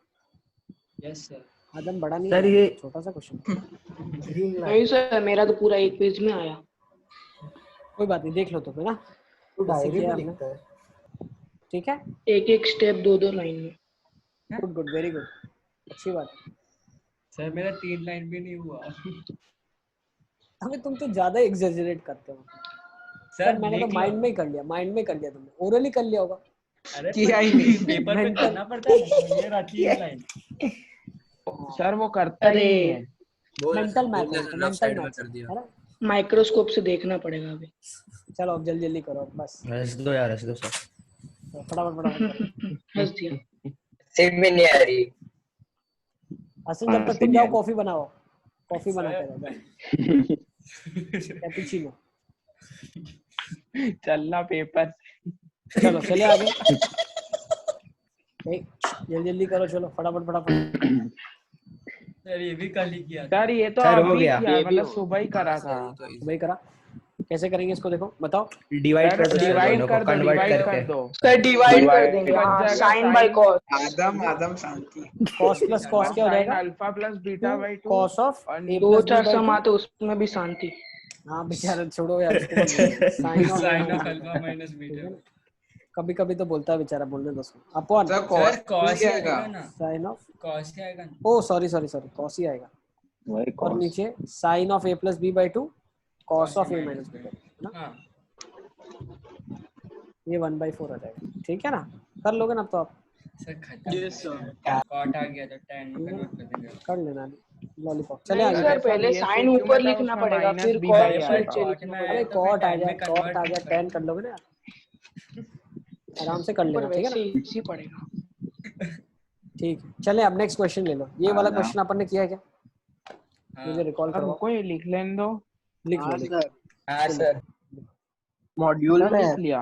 Yes sir. आदम बड़ा नहीं सर, है, ये छोटा सा क्वेश्चन। नहीं सर, मेरा तो पूरा एक पेज में आया। कोई बात नहीं, देख लो तो फिर ना, तू डायरी में लिखता है, ठीक है। एक एक स्टेप 2-2 लाइन में। गुड गुड, वेरी गुड, अच्छी बात है। सर मेरा 3 लाइन भी नहीं हुआ। अबे तुम तो ज्यादा एग्जैजरेट करते हो सर। मैंने तो माइंड में ही कर लिया, माइंड में कर लिया, तुमने ओरली कर लिया होगा। अरे किया ही नहीं, पेपर पे करना पड़ता है। ये रखी है लाइन। सर वो करता ही नहीं है, मेंटल मैथ, मेंटल मैथ कर दिया। है ना। माइक्रोस्कोप से देखना पड़ेगा अभी। चलो अब जल्दी जल्दी करो बस, हंस दो यार, हंस दो सर। फटाफट फटाफट। हंस दिया। सिम में नहीं आ रही। हसन, जब तक तुम जाओ कॉफी बनाओ, कॉफी बना के रखो, कैपुचिनो। चलना पेपर। चलो चले आगे, जल्दी जल्दी करो, चलो फटाफट फटाफट। सर ये भी कल ही किया। सर ये तो सर, हो अभी गया। किया, मतलब सुबह ही करा था। भाई करा, कैसे करेंगे इसको, देखो बताओ। डिवाइड कर दो, डिवाइड कर दो, कन्वर्ट डिवाइड करके। कर दो। सर डिवाइड कर देंगे, बच हाँ, जाएगा sine by cos. Adam Shanti. Cos plus cos क्या हो जाएगा, alpha plus beta by 2 cos of a दो प्लस चार बी सम बाई आते उसमें भी शांति। 2। हाँ बेचारा, छोड़ो यार उसको, sine of alpha minus beta. कभी कभी तो बोलता है बेचारा, बोलने दो उसको। अपॉन सर कॉस कॉस आएगा ना, साइन ऑफ, कॉस क्या आएगा ना। Oh sorry sorry sorry, cos ही आएगा। और नीचे sine of A plus B by 2 cos of A minus B by 2 ना। हाँ ये 1/4 आ जाएगा, ठीक है ना। कर लोगे ना अब तो आप, सर खत्म। Yes sir. कॉट आ गया तो 10 में कन्वर्ट कर देंगे। कर लेना लॉलीपॉप। चले नहीं आगे। सर, पहले साइन ऊपर लिखना पड़ेगा, फिर कॉस नीचे लिखना अरे पड़ेगा। कॉट आ गया, कॉट आ गया, 10 कर लोगे ना, आराम से कर लेना, ठीक है ना। इसी पड़ेगा। ठीक है, चले अब नेक्स्ट क्वेश्चन ले लो। ये वाला क्वेश्चन अपन ने किया है क्या, मुझे रिकॉल करवाओ। कोई लिख लेने दो। लिख लो। हाँ सर, मॉड्यूल में लिख लिया।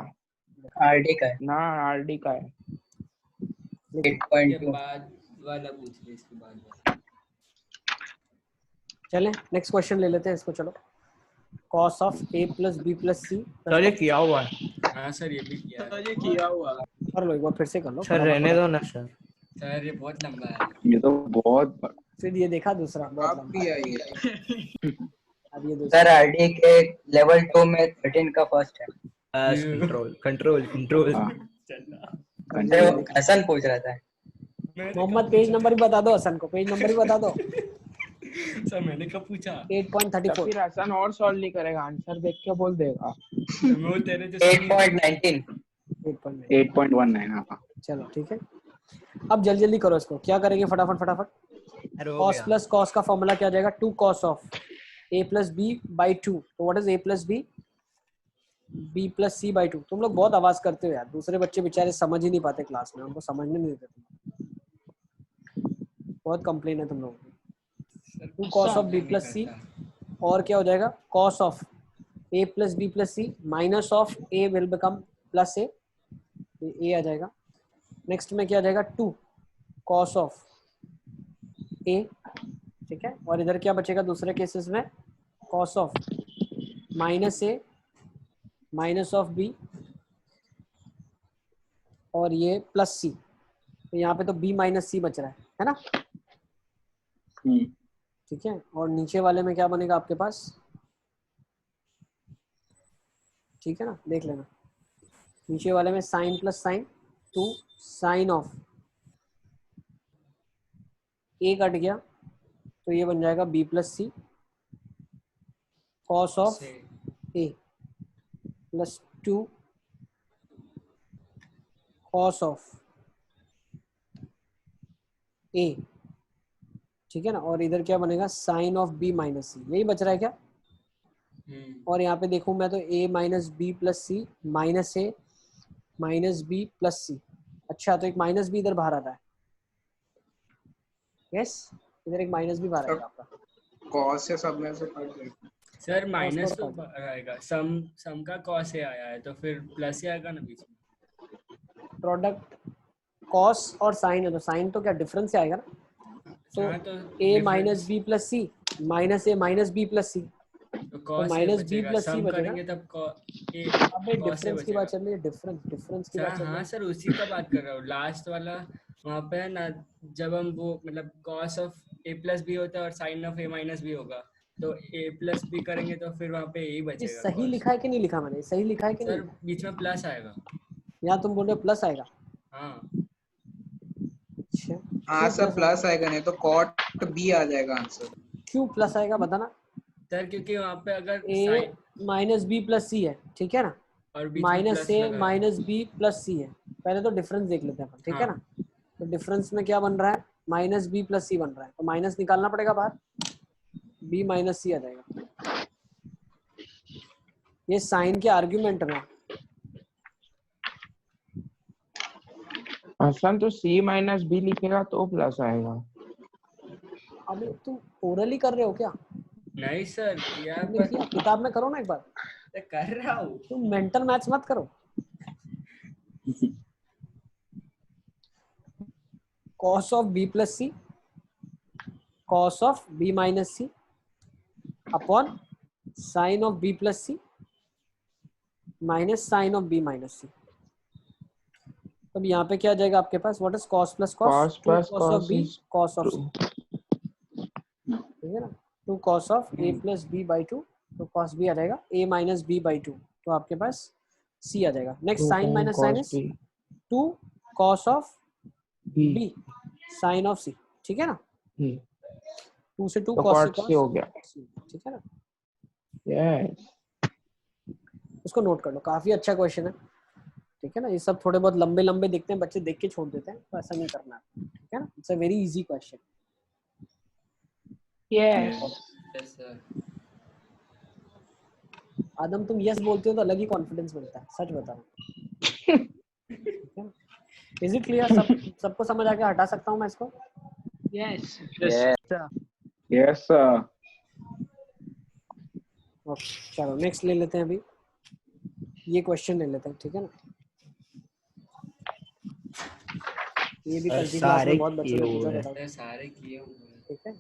आरडी का है ना, आरडी का है। 8.2। बाद वाला पूछ ले, इसके बाद चले नेक्स्ट क्वेश्चन ले लेते हैं इसको। चलो, cos of a plus B plus C. Sir ये किया हुआ है। हाँ सर ये भी किया है। सर ये किया हुआ है। कर लो एक बार, फिर से कर लो। सर रहने दो ना सर। सर ये बहुत लंबा है। ये तो बहुत फिर ये देखा दूसरा, बहुत आप लंबा। भी आइए। अब ये दूसरा। सर आरडी के लेवल 2 में 13 का फर्स्ट है। Control control control. चलना हसन पूछ रहा था। मोहम्मद पेज नंबर भी बता दो हसन को, पेज नंबर भी बता दो। सर मैंने कब पूछा? 8.34। फिर हसन और सॉल्व नहीं करेगा, आंसर देख के बोल देगा। वो तेरे जैसा 8.19 8.19 हाँ। चलो ठीक है, अब जल्दी जल्दी करो इसको। क्या करेंगे फटाफट फटाफट? कॉस प्लस कॉस का फॉर्मूला क्या आ जाएगा? 2 cos of a plus B by 2। तो what is a plus B? b plus C by 2। तुम लोग बहुत आवाज करते हो यार, दूसरे बच्चे बेचारे समझ ही नहीं पाते क्लास में, उनको समझने नहीं देते तुम। बहुत कंप्लेन है तुम लोगों की। 2 cos of b plus C, और क्या हो जाएगा? cos of a plus B plus C minus of a will become plus a, a आ जाएगा। नेक्स्ट में क्या आ जाएगा? 2 cos ऑफ a, ठीक है। और इधर क्या बचेगा दूसरे केसेस में? cos of minus a minus of b, और ये प्लस c। तो यहाँ पे तो b माइनस c बच रहा है ना? ठीक है। और नीचे वाले में क्या बनेगा आपके पास? ठीक है ना, देख लेना। नीचे वाले में sine plus sine 2 sine of a cut गया तो ये बन जाएगा b plus C cos of a plus 2 cos of a, ठीक है ना। और इधर क्या बनेगा? Sine of b minus C. यही बच रहा है क्या? और यहाँ पे देखूं मैं तो a minus b plus C minus a minus b plus c. अच्छा, तो एक माइनस बी इधर बाहर आ रहा है। यस, इधर एक माइनस भी बाहर आएगा आपका। कॉस से सब में से कट जाएगा सर, माइनस तो आएगा, सम का कॉस से आया है तो फिर प्लस ही आएगा ना बीच में। प्रोडक्ट कॉस और साइन है तो साइन तो क्या डिफरेंस से आएगा ना। तो a minus b plus C minus a minus b plus c, तो माइनस बी प्लस सी बचेगा। तब अबे डिफरेंस की बात चल रही है, डिफरेंस की बात चल रही है। हाँ सर, उसी का बात कर रहा हूँ। लास्ट वाला वहाँ पे है ना, जब हम वो मतलब cos of a plus B होता है और sine of a minus B होगा, तो a प्लस बी करेंगे तो फिर वहाँ पे a बचेगा। सही लिखा है कि नहीं लिखा मैंने? सही लिखा है कि नहीं? सर बीच में प्लस आएगा। यहाँ तुम बोल रहे हो प्लस आएगा? हाँ अच्छा, हाँ सर प्लस आएगा, नहीं तो कॉट बी आ जाएगा आंसर। क्यों प्लस आएगा बताना सर? क्योंकि वहाँ पे अगर a minus b plus c है, ठीक है ना, और minus a minus b plus c है। पहले तो डिफरेंस देख लेते हैं अपन, ठीक है ना। तो डिफरेंस में क्या बन रहा है? माइनस बी प्लस सी बन रहा है, तो माइनस निकालना पड़ेगा बाहर, b माइनस सी आ जाएगा। ये साइन के आर्ग्यूमेंट में। हसन तो c माइनस b लिखेगा तो प्लस आएगा। अबे तुम ओरली कर रहे हो क्या? नहीं सर, किताब में करो ना एक बार। कर रहा हूँ। तुम मेंटल मैथ्स मत करो। cos of b plus c cos of b minus c upon sine of b plus C minus sine of b minus c. अब यहाँ पे क्या आ जाएगा आपके पास? What is cos plus cos? cos of b cos of c, ठीक है ना। 2 cos of a plus b by 2, तो cos b आ जाएगा a माइनस b बाई 2, तो आपके पास c आ जाएगा। Next sine minus sine is 2 cos of b sine of c, ठीक है ना। 2 से 2 cos c हो गया, ठीक है ना। यस, इसको नोट कर लो, काफी अच्छा क्वेश्चन है, ठीक है ना। ये सब थोड़े बहुत लंबे लंबे दिखते हैं, बच्चे देख के छोड़ देते हैं, तो ऐसा नहीं करना, ठीक है ना। It's a very easy question. Yes sir. Adam तुम यस बोलते हो तो अलग ही कॉन्फिडेंस मिलता है, सच बता रहा हूँ। Is it clear? सबको समझ आ गया? हटा सकता हूँ मैं इसको? Yes yes sir. ओके, चलो नेक्स्ट ले लेते हैं। अभी ये क्वेश्चन ले लेते हैं, ठीक है ना। ये भी कल की क्लास में बहुत बच्चों ने पूछा था। सारे किए हुए, ठीक है।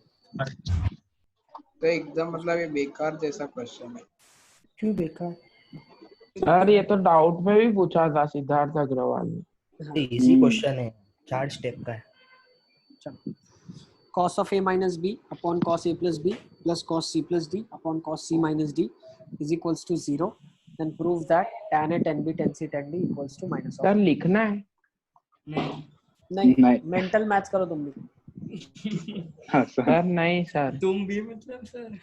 तो एकदम मतलब ये बेकार जैसा क्वेश्चन है। क्यों बेकार? सर ये तो डाउट में भी पूछा था सिद्धार्थ अग्रवाल ने। इजी क्वेश्चन है, 4 स्टेप का है। चलो, cos of a minus b upon cos a plus b plus cos c plus d upon cos c minus d is equals to 0. Then prove that tan a tan b tan c tan d equals to minus of। Sir लिखना है? नहीं नहीं। Mental maths करो तुम भी। हाँ sir. Sir नहीं sir, तुम भी मतलब सर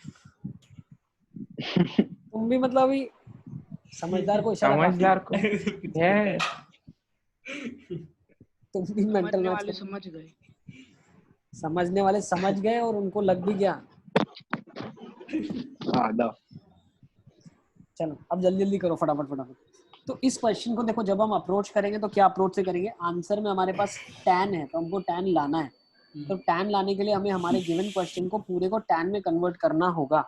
तुम भी मतलब अभी समझदार को इशारा काफी समझदार को है। तुम भी मेंटल समझने मैथ्स वाले करो। समझ गए। समझने वाले समझ गए और उनको लग भी गया। आधा। चलो अब जल्दी जल्दी करो, फटाफट फटाफट। तो इस क्वेश्चन को देखो, जब हम अप्रोच करेंगे तो क्या अप्रोच से करेंगे, आंसर में हमारे पास tan है तो हमको tan लाना है। तो tan लाने के लिए हमें हमारे गिवन क्वेश्चन को पूरे को tan में कन्वर्ट करना होगा,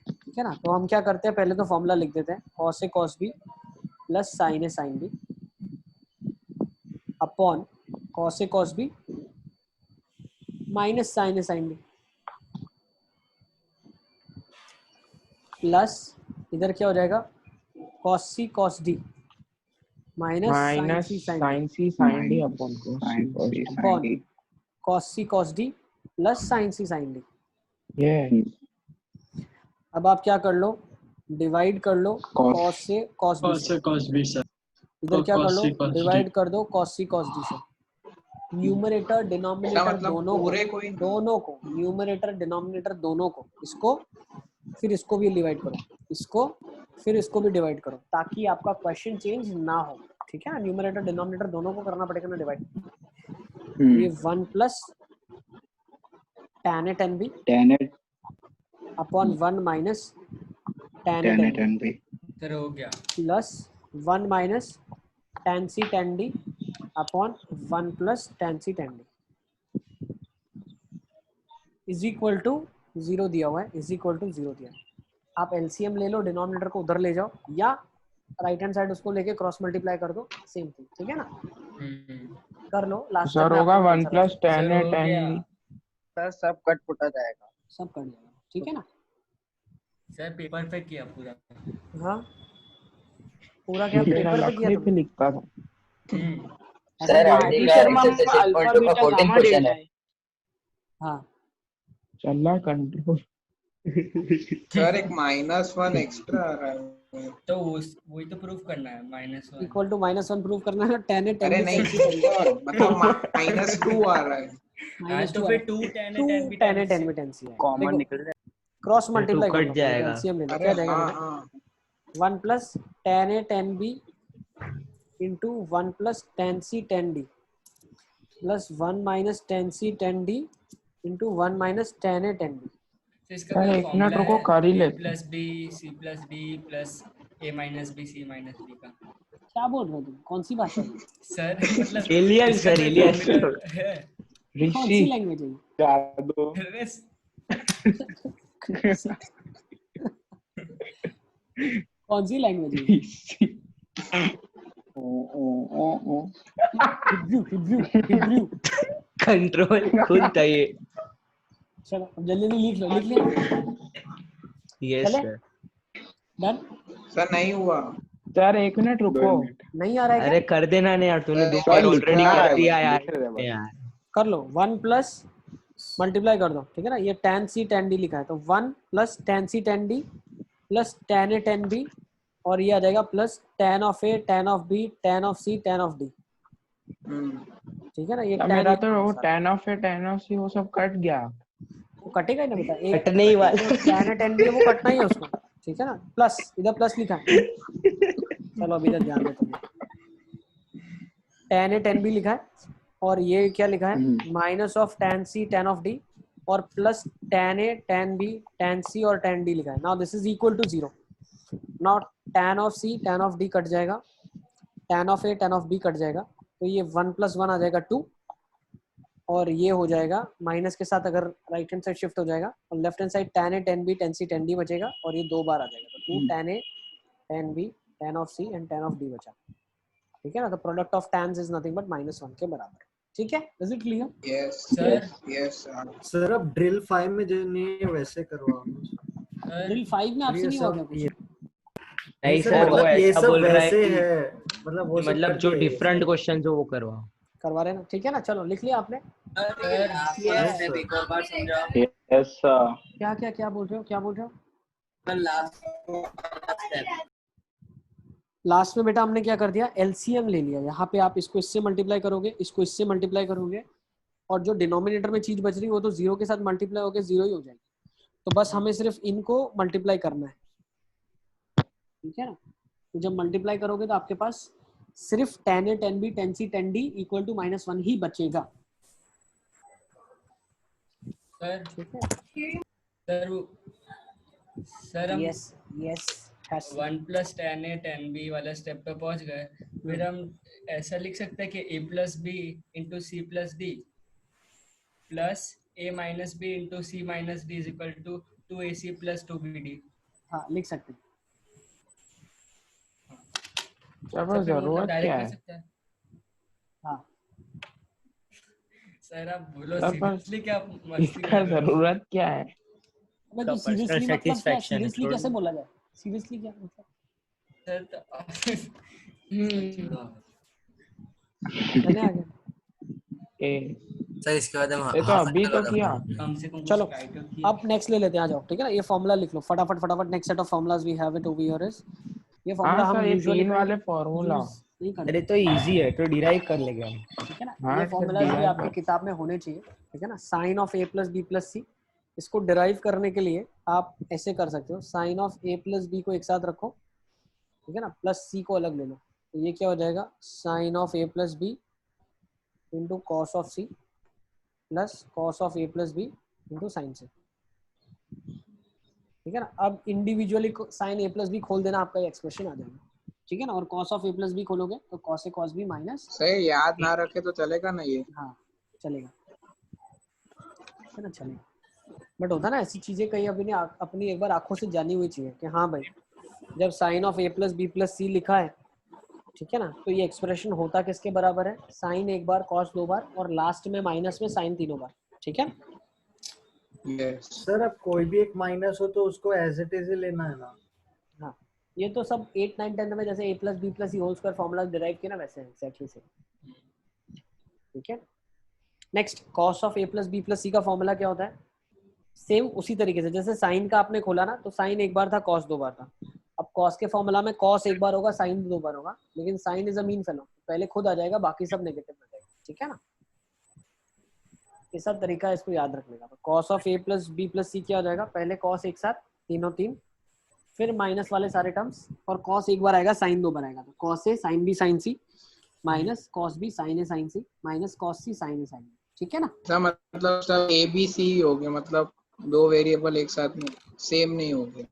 ठीक है ना। तो हम क्या करते हैं, पहले तो फॉर्मूला लिख देते हैं, cos A cos B plus sin A sin B upon cos A cos B minus sin A sin B plus इधर क्या हो जाएगा, cos C cos D minus sin C sin D sine C sine D upon upon cos C cos D plus sin C sin D। ये अब आप क्या कर लो, divide कर लो cos से cos B cos से, से cos b सर। इधर क्या कर cos लो, C cos D। डिवाइड कर दो cos C cos D से। न्यूमरेटर डिनोमिनेटर मतलब दोनों पूरे को, को ही दोनों को, न्यूमरेटर डिनोमिनेटर दोनों को, इसको फिर इसको भी डिवाइड करो, इसको फिर इसको भी डिवाइड करो, ताकि आपका क्वेश्चन चेंज ना हो, ठीक है ना। न्यूमरेटर डिनोमिनेटर दोनों को करना पड़ेगा ना डिवाइड। ये 1 plus tan A tan B tan A upon 1 minus tan A tan A tan B tan B sir हो गया। Plus 1 minus tan C tan D upon 1 plus tan C tan D is equal to 0 दिया हुआ है, is equal to 0 दिया है। आप LCM ले लो, denominator को उधर ले जाओ, या राइट हैंड साइड उसको लेके क्रॉस मल्टीप्लाई कर दो, सेम थिंग, ठीक है ना। कर लो लास्ट सर होगा 1 प्लस tan सर A हो tan गया। B। सर सब कट फुटा जाएगा। सब कर जाएगा, ठीक है ना। सर पेपर पे किया पूरा। हाँ पूरा क्या पेपर पे किया लकड़ी पे तुमने? लिखता था। ऐसा सर बोलो आगे राजू का Sharma access is equal alpha to का बीटा 14 गामा क्वेश्चन डेल्टा है। है। हाँ चला कंट्रोल। सर एक -1 एक्स्ट्रा आ रहा है। तो वही तो प्रूफ करना है -1 इक्वल टू -1 प्रूव करना है, tan A tan अरे B नहीं tan C tan D sir, मतलब -2 आ रहा है। माइनस तो 2 फिर 2 tan A tan B tan A tan B tan C common निकल जाए। क्रॉस मल्टीप्लाई कर कट लो, जाएगा। एलसीएम ले लो, अरे क्या जाएगा हाँ बेटा, हाँ 1 plus tan A tan B into 1 plus tan C tan D plus 1 minus tan C tan D into 1 minus tan A tan B। तो इसका सर कोई एक मिनट फॉर्मूला रुको, है कर ही A लेते। Plus B C plus D plus A minus B C minus D का। क्या बोल रहे हो तुम, कौन सी भाषा है, सर मतलब एलियन इसका सर, कोई एलियन। फॉर्मूला है? कौन ऋषि सी लैंग्वेज है ये? जादू। अरे कौन सी लैंग्वेज है ये? Hebrew Hebrew Hebrew. कंट्रोल खुद था ये। चलो अब जल्दी जल्दी लिख लो, लिख लिया, यस चले सर। डन। सर नहीं हुआ। सर एक मिनट रुको। नहीं आ रहा है अरे क्या, कर देना नहीं यार, तूने दो सर बार ऑलरेडी लिखना कर है, दिया बस यार। लिख रहे बस। यार कर लो। 1 प्लस मल्टीप्लाई कर दो, ठीक है ना। ये tan C tan D लिखा है, तो 1 plus tan C tan D plus tan A tan B, और ये आ जाएगा plus tan of A tan of B tan of C tan of D, ठीक है ना। ये अब tan मेरा लिखा तो है वो सारा। tan of A tan of C वो सब कट गया। वो कटेगा ही ना बेटा, एक कटने ही वाला। जो tan A tan B है वो कटना ही है उसको, ठीक है ना। प्लस इधर प्लस लिखा है, चलो अभी इधर ध्यान दो तुम। tan A tan B लिखा है, और ये क्या लिखा है, minus of tan C tan of D, और plus tan A tan B tan C और tan D लिखा है। Now this is equal to 0। Now tan of C tan of D cut जाएगा, tan of A tan of B cut जाएगा, तो ये 1 plus 1 आ जाएगा 2, और ये हो जाएगा माइनस के साथ अगर राइट हैंड साइड शिफ्ट हो जाएगा, और left hand side tan A tan B tan C tan D बचेगा, और ये 2 बार आ जाएगा, तो 2 tan A tan B tan of C and tan of D बचा, ठीक है ना। तो product of tense is nothing but -1 के बराबर, ठीक है। Is it clear? Yes sir yes sir अब ड्रिल 5 में जो नहीं वैसे करवाओ। ड्रिल 5 में आपसे ये नहीं हुआ क्या सब कुछ? नहीं सर, सर, वो मतलब ये ऐसा सब बोल रहा है वैसे कि है, मतलब वो सब मतलब कर जो दिया ये डिफरेंट सब। क्वेश्चन जो वो करवाओ। करवा रहे ना, ठीक है ना। चलो लिख लिया आपने? Yes, sir. एक और बार समझाओ। Yes sir. क्या क्या क्या बोल रहे हो, क्या बोल रहे हो? लास्ट में बेटा हमने क्या कर दिया, एलसीएम ले लिया। यहाँ पे आप इसको इससे मल्टीप्लाई करोगे, इसको इससे मल्टीप्लाई करोगे, और जो डिनोमिनेटर में चीज बच रही है वो तो जीरो के साथ मल्टीप्लाई होकर जीरो ही हो जाएगी। तो बस हमें सिर्फ इनको मल्टीप्लाई करना है, ठीक है ना। तो जब मल्टीप्लाई करोगे तो आपके पास सिर्फ tan A tan B tan C tan D equal to -1 ही बचेगा। सर ठीक है सर हम yes yes 1 + tan A tan B वाला स्टेप पे पहुंच गए, फिर हम ऐसा लिख सकते हैं कि A + B * C + D plus A - B * C - D = 2AC + 2BD। हाँ लिख सकते हैं। चलो जरूरत क्या है? हाँ सर आप बोलो सर पर सीरियसली क्या मस्ती इसका कर रहे हो? जरूरत क्या है? अबे तो सीरियसली मतलब क्या, सीरियसली कैसे बोला जाए, सीरियसली क्या मतलब सर तो चले आगे। ए सर इसके बाद हम ये तो हाफ अभी एंगल तो वाला किया। formula कम से कम चलो कुछ राइट हो किया। अब नेक्स्ट ले लेते हैं, आ जाओ, ठीक है ना। ये फॉर्मूला लिख लो फटाफट फटाफट। Next set of formulas we have it over here is, ये फॉर्मूला हाँ हम सर, ये यूजुअली 3 वाले फॉर्मूला। नहीं करते, अरे तो इजी है, तो डिराइव कर लेंगे हम। ठीक है ना। हाँ ये सर, फॉर्मूलाज भी derive आपकी कर। किताब में होने चाहिए, ठीक है ना। Sine of A + B + C, इसको डिराइव करने के लिए आप ऐसे कर सकते हो, साइन ऑफ A + B को एक साथ रखो, ठीक है ना, प्लस C को अलग ले लो। तो ये क्या हो जाएगा, sine of A + B into cos of C plus cos of A + B into sine C, ठीक है ना। अब इंडिविजुअली साइन A + B खोल देना, आपका ये एक्सप्रेशन आ जाएगा, ठीक है ना। और cos ऑफ A + B खोलोगे तो cos A cos B minus, सही याद ना रखे तो चलेगा ना ये? हाँ चलेगा, है ना, चलेगा। बट होता ना ऐसी चीजें कहीं अपनी एक बार आंखों से जानी हुई चाहिए कि हाँ भाई जब sign of A + B + C लिखा है, ठीक है ना, तो ये एक्सप्रेशन होता किसके बराबर है, साइन एक बार कॉस दो बार और लास्ट में माइनस में साइन तीनों बार, ठीक है। यस सर अब कोई भी एक माइनस हो तो उसको एज इट इज ही लेना है ना? हाँ ये तो सब 8 9 10 में जैसे A + B + C whole square formula derive किया ना, वैसे एक्जेक्टली से, ठीक है। Next cos of A + B + C का फॉर्मूला क्या होता है, सेम उसी तरीके से जैसे साइन का आपने खोला ना, तो साइन एक बार था cos दो बार था। अब cos के फॉर्मूला में cos एक बार होगा, साइन दो बार होगा, लेकिन sine is a mean fellow, पहले खुद आ जाएगा बाकी सब नेगेटिव में जाएगा, ठीक है ना। ये सब तरीका है इसको याद रखने का। तो cos of A + B + C क्या हो जाएगा, पहले cos एक साथ तीनों तीन, फिर माइनस वाले सारे टर्म्स, और cos एक बार आएगा साइन दो बार आएगा, तो cos A sin B sin C minus cos B sin A sin C minus cos C sin A sin B, ठीक है ना। मतलब सब A B C ही हो गए, मतलब दो वेरिएबल एक साथ में सेम नहीं हो गए,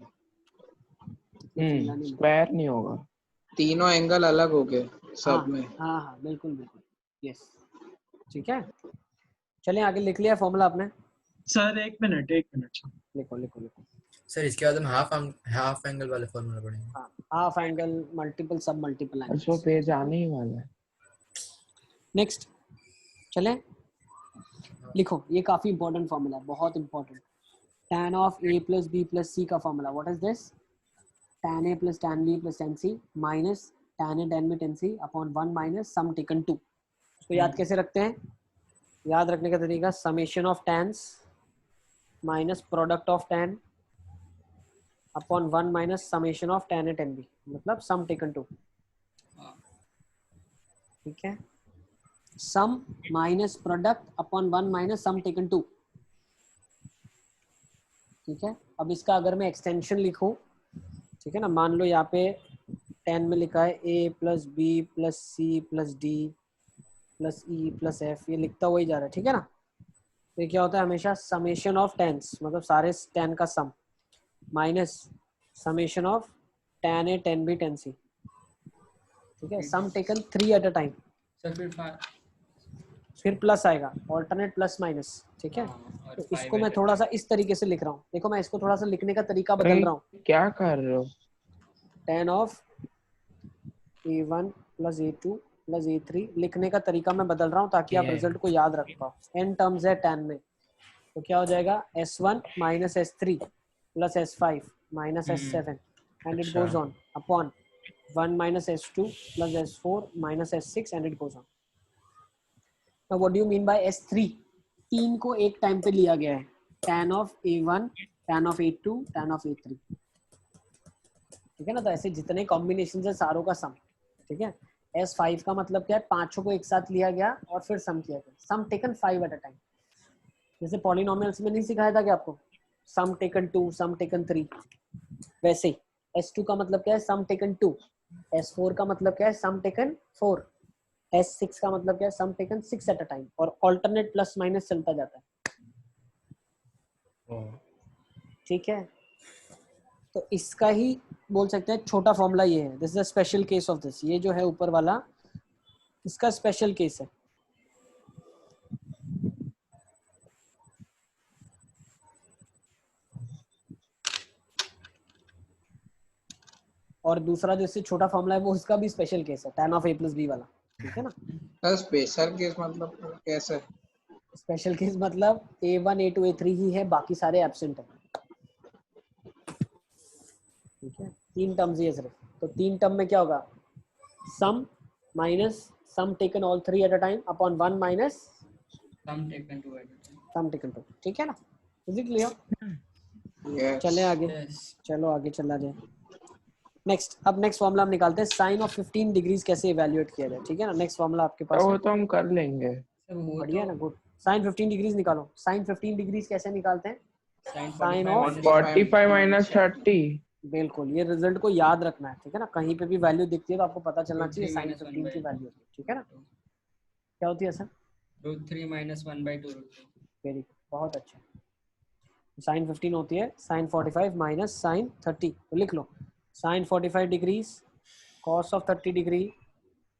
स्क्वायर नहीं होगा, तीनों एंगल अलग हो गए सब में। हाँ हाँ बिल्कुल बिल्कुल यस, ठीक है। चलिए आगे लिख लिया फॉर्मूला आपने? सर एक मिनट लिखो लिखो लिखो। सर इसके बाद हम हाफ एंगल वाले फॉर्मूला पढ़ेंगे। हाँ हाफ एंगल, मल्टीपल सब मल्टीपल एंगल, अच्छा पेज आने ही वाला है। नेक्स्ट चले लिखो, ये काफी इंपॉर्टेंट फॉर्मूला है, बहुत important. tan of A + B + C का formula, what is this, tan A + tan B + tan C minus tan A tan B tan C upon 1 minus sum taken 2। इसको याद कैसे रखते हैं, याद रखने का तरीका summation of tense minus product of tan upon 1 minus summation of tan A tan B, मतलब सम टेकन 2, ठीक है। Sum minus product upon 1 minus sum taken 2, ठीक है। अब इसका अगर मैं एक्सटेंशन लिखूं, ठीक है ना, मान लो यहाँ पे 10 में लिखा है A + B + C + D + E + F, ये लिखता हुआ ही जा रहा है, ठीक है ना। तो ये क्या होता है हमेशा, समेशन ऑफ टेंस मतलब सारे tan का sum minus summation of tan A tan B tan C, ठीक है। Sum taken 3 at a time, फिर प्लस आएगा, ऑल्टरनेट प्लस माइनस, ठीक है। तो इसको मैं थोड़ा सा इस तरीके से लिख रहा हूँ, देखो मैं इसको थोड़ा सा लिखने का तरीका बदल रहा हूँ। क्या कर रहे हो, tan of A1 + A2 + A3 लिखने का तरीका मैं बदल रहा हूँ ताकि आप रिजल्ट को याद रख पाओ। n टर्म्स है tan में, तो क्या हो जाएगा S1 - S3 + S5 - S7 and it goes on upon 1 - S2 + S4 - S6 and it goes on. Now what do you mean by S3? 3 को एक टाइम पे लिया गया है, tan of A1 tan of A2 tan of A3, ठीक है ना। तो ऐसे जितने कॉम्बिनेशन है सारों का सम, ठीक है। S5 का मतलब क्या है, पांचों को एक साथ लिया गया और फिर सम किया गया, सम टेकन 5 एट अ टाइम। जैसे पॉलिनोमियल्स में नहीं सिखाया था क्या आपको, सम टेकन 2, सम टेकन 3, वैसे ही S2 का मतलब क्या है, सम टेकन 2, S4 का मतलब क्या है, सम टेकन 4, S6 का मतलब क्या है, sum taken 6 eight a time, और ऑल्टरनेट प्लस माइनस चलता जाता है, ठीक है। तो इसका ही बोल सकते हैं छोटा फॉर्मूला ये है, this is a special case of this, ये जो है ऊपर वाला इसका स्पेशल केस है। और दूसरा जैसे छोटा फॉर्मूला है वो इसका भी स्पेशल केस है, tan of a plus B वाला, ठीक है ना। स्पेशल केस मतलब कैसे? स्पेशल केस मतलब A1 A2 A3 ही है, बाकी सारे एब्सेंट है, ठीक है। 3 टर्म्स ही है सिर्फ, तो 3 टर्म में क्या होगा, sum minus sum taken all 3 at a time upon 1 minus sum taken 2 at a time, sum taken 2, ठीक है ना। Is it clear? Yes. चले आगे, चलो आगे चला जाए। नेक्स्ट, अब नेक्स्ट फॉर्मूला हम निकालते हैं, साइन ऑफ 15 डिग्रीज कैसे इवैल्यूएट किया जाए, ठीक है ना। नेक्स्ट फॉर्मूला आपके पास वो है, तो हम कर लेंगे। बढ़िया ना, गुड। साइन 15 डिग्रीज निकालो, साइन 15 डिग्रीज कैसे निकालते हैं, साइन ऑफ 45 माइनस 30। बिल्कुल, ये रिजल्ट को याद रखना है, ठीक है ना। कहीं पे भी वैल्यू दिखती है तो आपको पता चलना चाहिए साइन 15 की वैल्यू, ठीक है ना। क्या होती है सर, √3 माइनस 1/2 √2। वेरी गुड, बहुत अच्छा। साइन 15 होती है साइन 45 माइनस साइन 30, तो लिख लो sine 45 degrees cos of 30 degree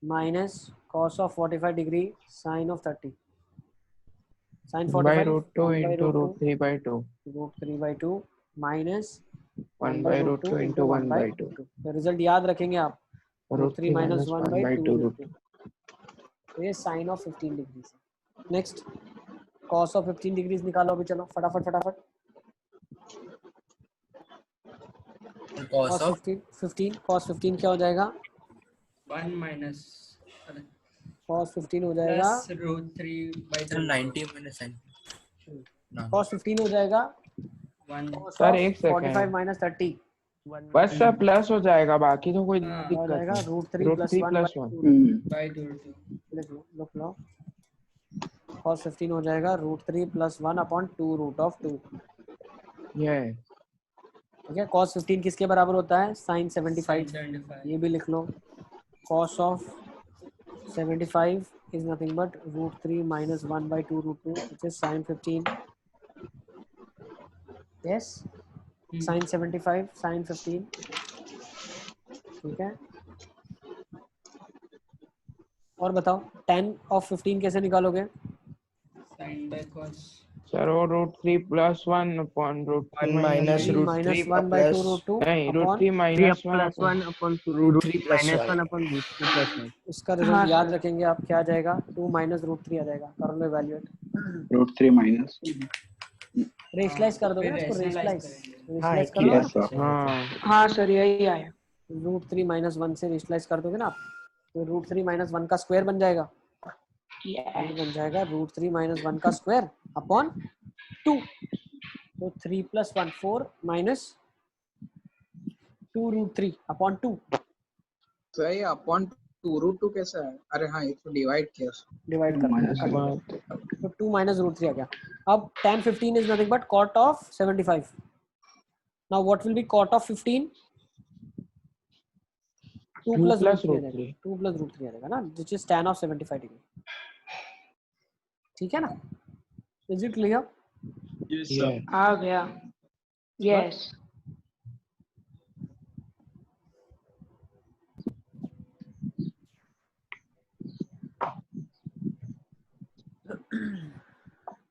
minus cos of 45 degree sine of 30, sine 45 √2 into √3/2 √3/2 minus 1/√2 into 1/2 तो रिजल्ट याद रखेंगे आप, √3 माइनस 1/2 √2, तो ये साइन ऑफ 15 डिग्री है। नेक्स्ट, कॉस ऑफ 15 डिग्रीज निकालो अभी, चलो फटाफट फटाफट। cos of 15 cos 15 क्या हो जाएगा, 1 माइनस cos 15 हो जाएगा √3/2 90 minus sin cos 15 हो जाएगा सर एक 45 सेकेंड, माइनस 30 बस सर प्लस हो जाएगा, बाकी तो कोई हो दिक्कत जाएगा नहीं। √3 प्लस 1 लिख लो, cos 15 हो जाएगा √3 प्लस 1 अपॉन 2√2, ये ठीक है। cos 15 किसके बराबर होता है, साइन 75, ये भी लिख लो, cos of 75 is nothing but √3 minus 1/2 √2, which is sin 15, yes, sin 75 sin 15, ठीक है। और बताओ tan ऑफ 15 कैसे निकालोगे, sin बाय cos, सर वो √3 प्लस 1 अपॉन √3 माइनस माइनस √3 1/2 √2 नहीं upon √3 minus 1 upon √3 minus 1 upon √3 plus 1। इसका रिजल्ट याद रखेंगे आप, क्या आ जाएगा, 2 माइनस √3 आ जाएगा, कर लो इवैल्यूएट, √3 माइनस रेशलाइज कर दोगे ना इसको, रेशलाइज करो यस ना, सर। हाँ सर यही आया, √3 माइनस 1 से रेशलाइज कर दोगे ना आप, तो √3 माइनस 1 का स्क्वायर बन जाएगा, ये बन जाएगा √3 माइनस 1 का स्क्वायर अपॉन 2, तो 3 प्लस 1 4 माइनस 2 √3 अपॉन 2, तो ये अपॉन 2√2 कैसा है? अरे हाँ, इसको डिवाइड किया, डिवाइड कर, तो 2 माइनस √3 आ गया। अब tan 15 is nothing but cot of 75, now what will be cot of 15, 2 plus √3 आ जाएगा ना, which is tan of 75 degree, ठीक है ना। Is it clear? Yes sir, आ गया, यस।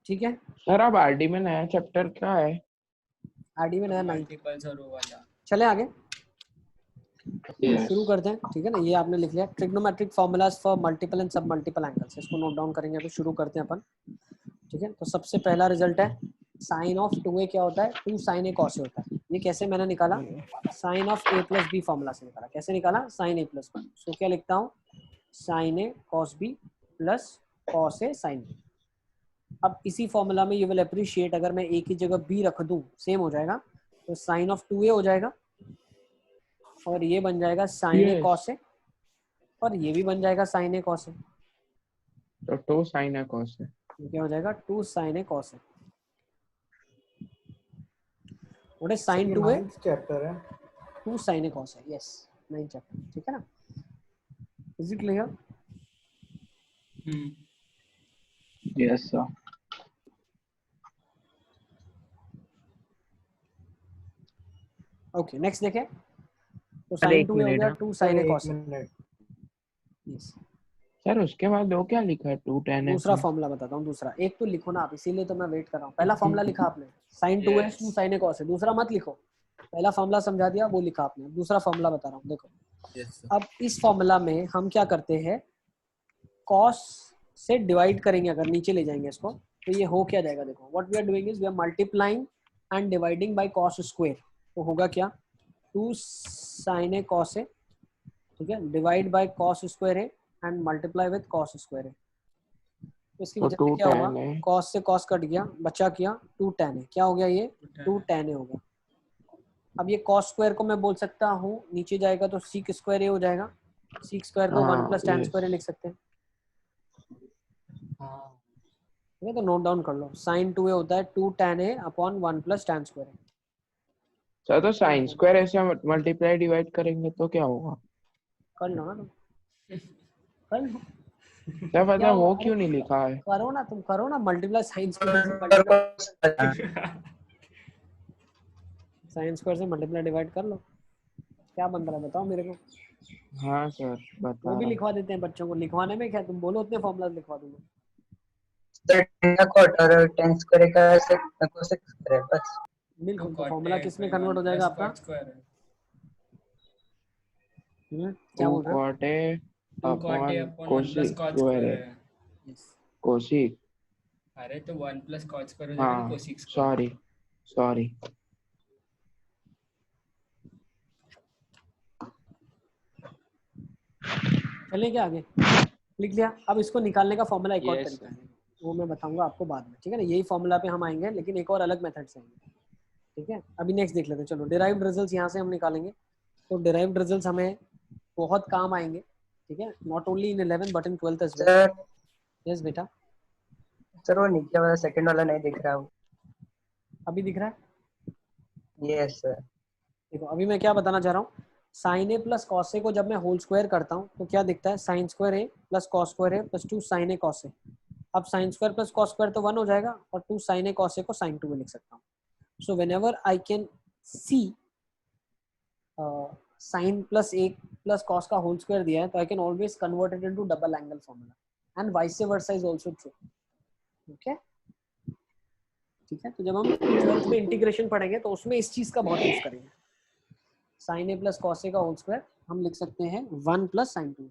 ठीक है, सर अब आरडी में नया चैप्टर क्या है, आरडी में नया 9, मल्टीपल्स और वो वाला, चले आगे शुरू करते हैं, ठीक है ना। ये आपने लिख लिया, trigonometric formulas for multiple and सब मल्टीपल एंगल्स, इसको नोट डाउन करेंगे, अभी शुरू करते हैं अपन, ठीक है। तो सबसे पहला रिजल्ट है साइन ऑफ 2a क्या होता है, 2 sin a cos a होता है। ये कैसे मैंने निकाला, sine of a plus B formula से निकाला। कैसे निकाला, साइन a प्लस 1, सो क्या लिखता हूँ, sine a cos b plus cos a sin b। अब इसी फॉर्मूला में यू विल अप्रिशिएट, अगर मैं a की जगह b रख दूं सेम हो जाएगा, तो साइन ऑफ 2a हो जाएगा और ये बन जाएगा sign A Yes. Cos A, और ये भी बन जाएगा साइन ए कॉस ए। तो 2 sin है cos है। ये क्या हो जाएगा 2 sin a cos a। What is sin 2a? 9th chapter है। 2 sin a cos a, yes 9th chapter, ठीक है ना? Is it clear? Yes, sir. Okay next देखें, तो अरे sin एक 2a हो मिनट, गया हाँ। 2 sin a एक cos a। Minute. Yes sir उसके बाद दो क्या लिखा है 2 tan दूसरा x? फॉर्मूला बताता हूँ, दूसरा एक तो लिखो ना आप, इसीलिए तो मैं वेट कर रहा हूँ। पहला फॉर्मूला लिखा आपने sin 2a 2 sin a cos a, दूसरा मत लिखो। पहला फॉर्मूला समझा दिया, वो लिखा आपने, दूसरा फॉर्मूला बता रहा हूँ देखो। अब इस फॉर्मूला में हम क्या करते हैं, cos से डिवाइड करेंगे, अगर नीचे ले जाएंगे इसको तो ये हो क्या जाएगा, देखो what we are doing is we are multiplying and dividing by cos square. तो होगा क्या 2 sin a cos a, ठीक है, डिवाइड बाय cos स्क्वायर है and multiply with cos square है। तो इसकी तो वजह से 2 क्या होगा, tan है। cos से cos कट गया, बचा क्या 2 tan है। क्या हो गया ये 2 tan हो गया। अब ये cos स्क्वायर को मैं बोल सकता हूँ, नीचे जाएगा तो sec स्क्वायर ए हो जाएगा। sec स्क्वायर को 1 प्लस tan स्क्वायर लिख सकते हैं। ठीक है, तो नोट डाउन कर लो, sin 2a होता है 2 tan a upon 1 plus tan square. Sir तो sin स्क्वायर ऐसे मल्टीप्लाई डिवाइड करेंगे तो क्या होगा? कर लो ना तुम, कर लो। सर पता क्या है वो होगा? क्यों नहीं लिखा है? करो ना, तुम करो ना, multiply sine square sine square से मल्टीप्लाई डिवाइड कर लो। क्या बन रहा है बताओ मेरे को। हाँ सर वो बता भी रहा लिखवा देते हैं बच्चों को, लिखवाने में क्या, तुम बोलो उतने फॉर्मूला लिखवा दूंगा। और 10 स्क्वायर का cosec स्क्वायर बस। बिल्कुल, तो फॉर्मूला किस में कन्वर्ट हो जाएगा आपका? क्या बोल रहा है? cot a upon cosec square है। cosec। अरे तो 1 प्लस cos स्क्वायर हो जाएगा हाँ cosec स्क्वायर। सॉरी चलें क्या आगे? लिख लिया। अब इसको निकालने का फॉर्मूला एक और Yes, तरीका है, वो मैं बताऊंगा आपको बाद में, ठीक है ना? यही फॉर्मूला पे हम आएंगे, लेकिन एक और अलग मेथड से आएंगे, ठीक है? अभी नेक्स्ट देख लेते हैं। चलो डिराइव्ड रिजल्ट्स यहाँ से हम निकालेंगे। तो डिराइव्ड रिजल्ट्स हमें बहुत काम आएंगे, ठीक है, not only in 11 but in 12th as well. Sir yes बेटा, सर वो नीचे वाला सेकंड वाला नहीं दिख रहा हूँ। अभी दिख रहा है? Yes sir. देखो अभी मैं क्या बताना चाह रहा हूँ, sign A plus cos A को जब मैं होल स्क्वायर करता हूँ तो क्या दिखता है, sign square A plus cos square A plus 2 sign A cos A. अब sine square plus cos square तो 1 हो जाएगा, और 2 साइन ए कॉस ए को साइन 2 में लिख सकता हूँ। So whenever I can see sine plus A plus cos का होल स्क्वायर दिया है, तो I can always convert it into double angle formula, and vice versa is also true. Okay, ठीक है? तो जब हम 12th में इंटीग्रेशन पढ़ेंगे तो उसमें इस चीज का बहुत यूज करेंगे। Sign A plus cos A का होल स्क्वायर हम लिख सकते हैं 1 प्लस साइन 2,